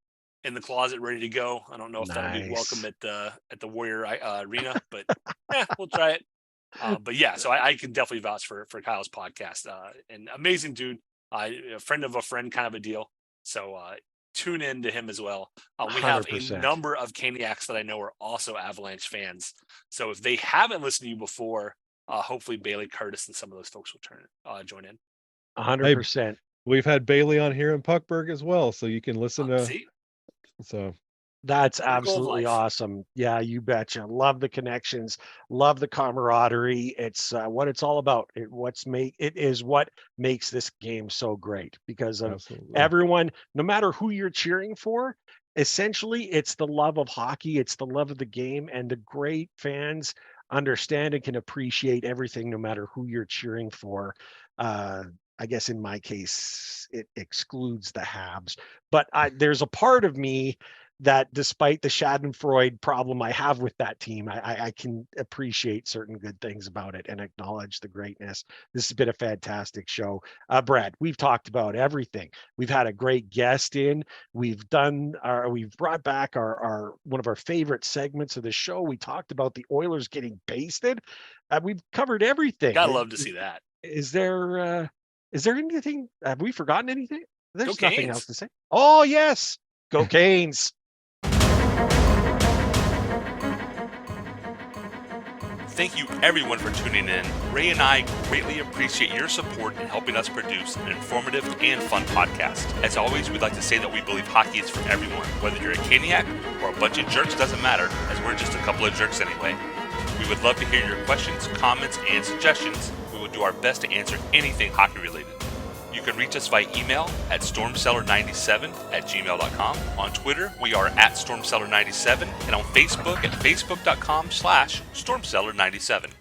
in the closet ready to go. I don't know if that'll be welcome at the Warrior Arena, but we'll try it. But yeah, so I can definitely vouch for Kyle's podcast. And amazing dude, a friend of a friend kind of a deal. So tune in to him as well. We have 100%. a number of Caniacs that I know are also Avalanche fans. So if they haven't listened to you before, hopefully Bailey Curtis and some of those folks will join in. 100%. We've had Bailey on here in Puckberg as well, so you can listen to. See? So that's absolutely awesome. Yeah, you betcha. Love the connections. Love the camaraderie. It's what it's all about. It is what makes this game so great, because of everyone, no matter who you're cheering for. Essentially, it's the love of hockey. It's the love of the game, and the great fans understand and can appreciate everything, no matter who you're cheering for. I guess in my case, it excludes the Habs, but there's a part of me that despite the Schadenfreude problem I have with that team, I can appreciate certain good things about it and acknowledge the greatness. This has been a fantastic show. Brad, we've talked about everything. We've had a great guest in. We've brought back our one of our favorite segments of the show. We talked about the Oilers getting basted. We've covered everything. Gotta love to see that. Is there anything? Have we forgotten anything? There's Go nothing Canes. else to say. Oh yes, go Canes. Thank you everyone for tuning in. Ray and I greatly appreciate your support in helping us produce an informative and fun podcast. As always, we'd like to say that we believe hockey is for everyone. Whether you're a Caniac or a bunch of jerks, doesn't matter, as we're just a couple of jerks anyway. We would love to hear your questions, comments, and suggestions. We will do our best to answer anything hockey related. You can reach us by email at stormcellar97@gmail.com. On Twitter, we are at stormcellar97, and on Facebook at facebook.com/stormcellar97.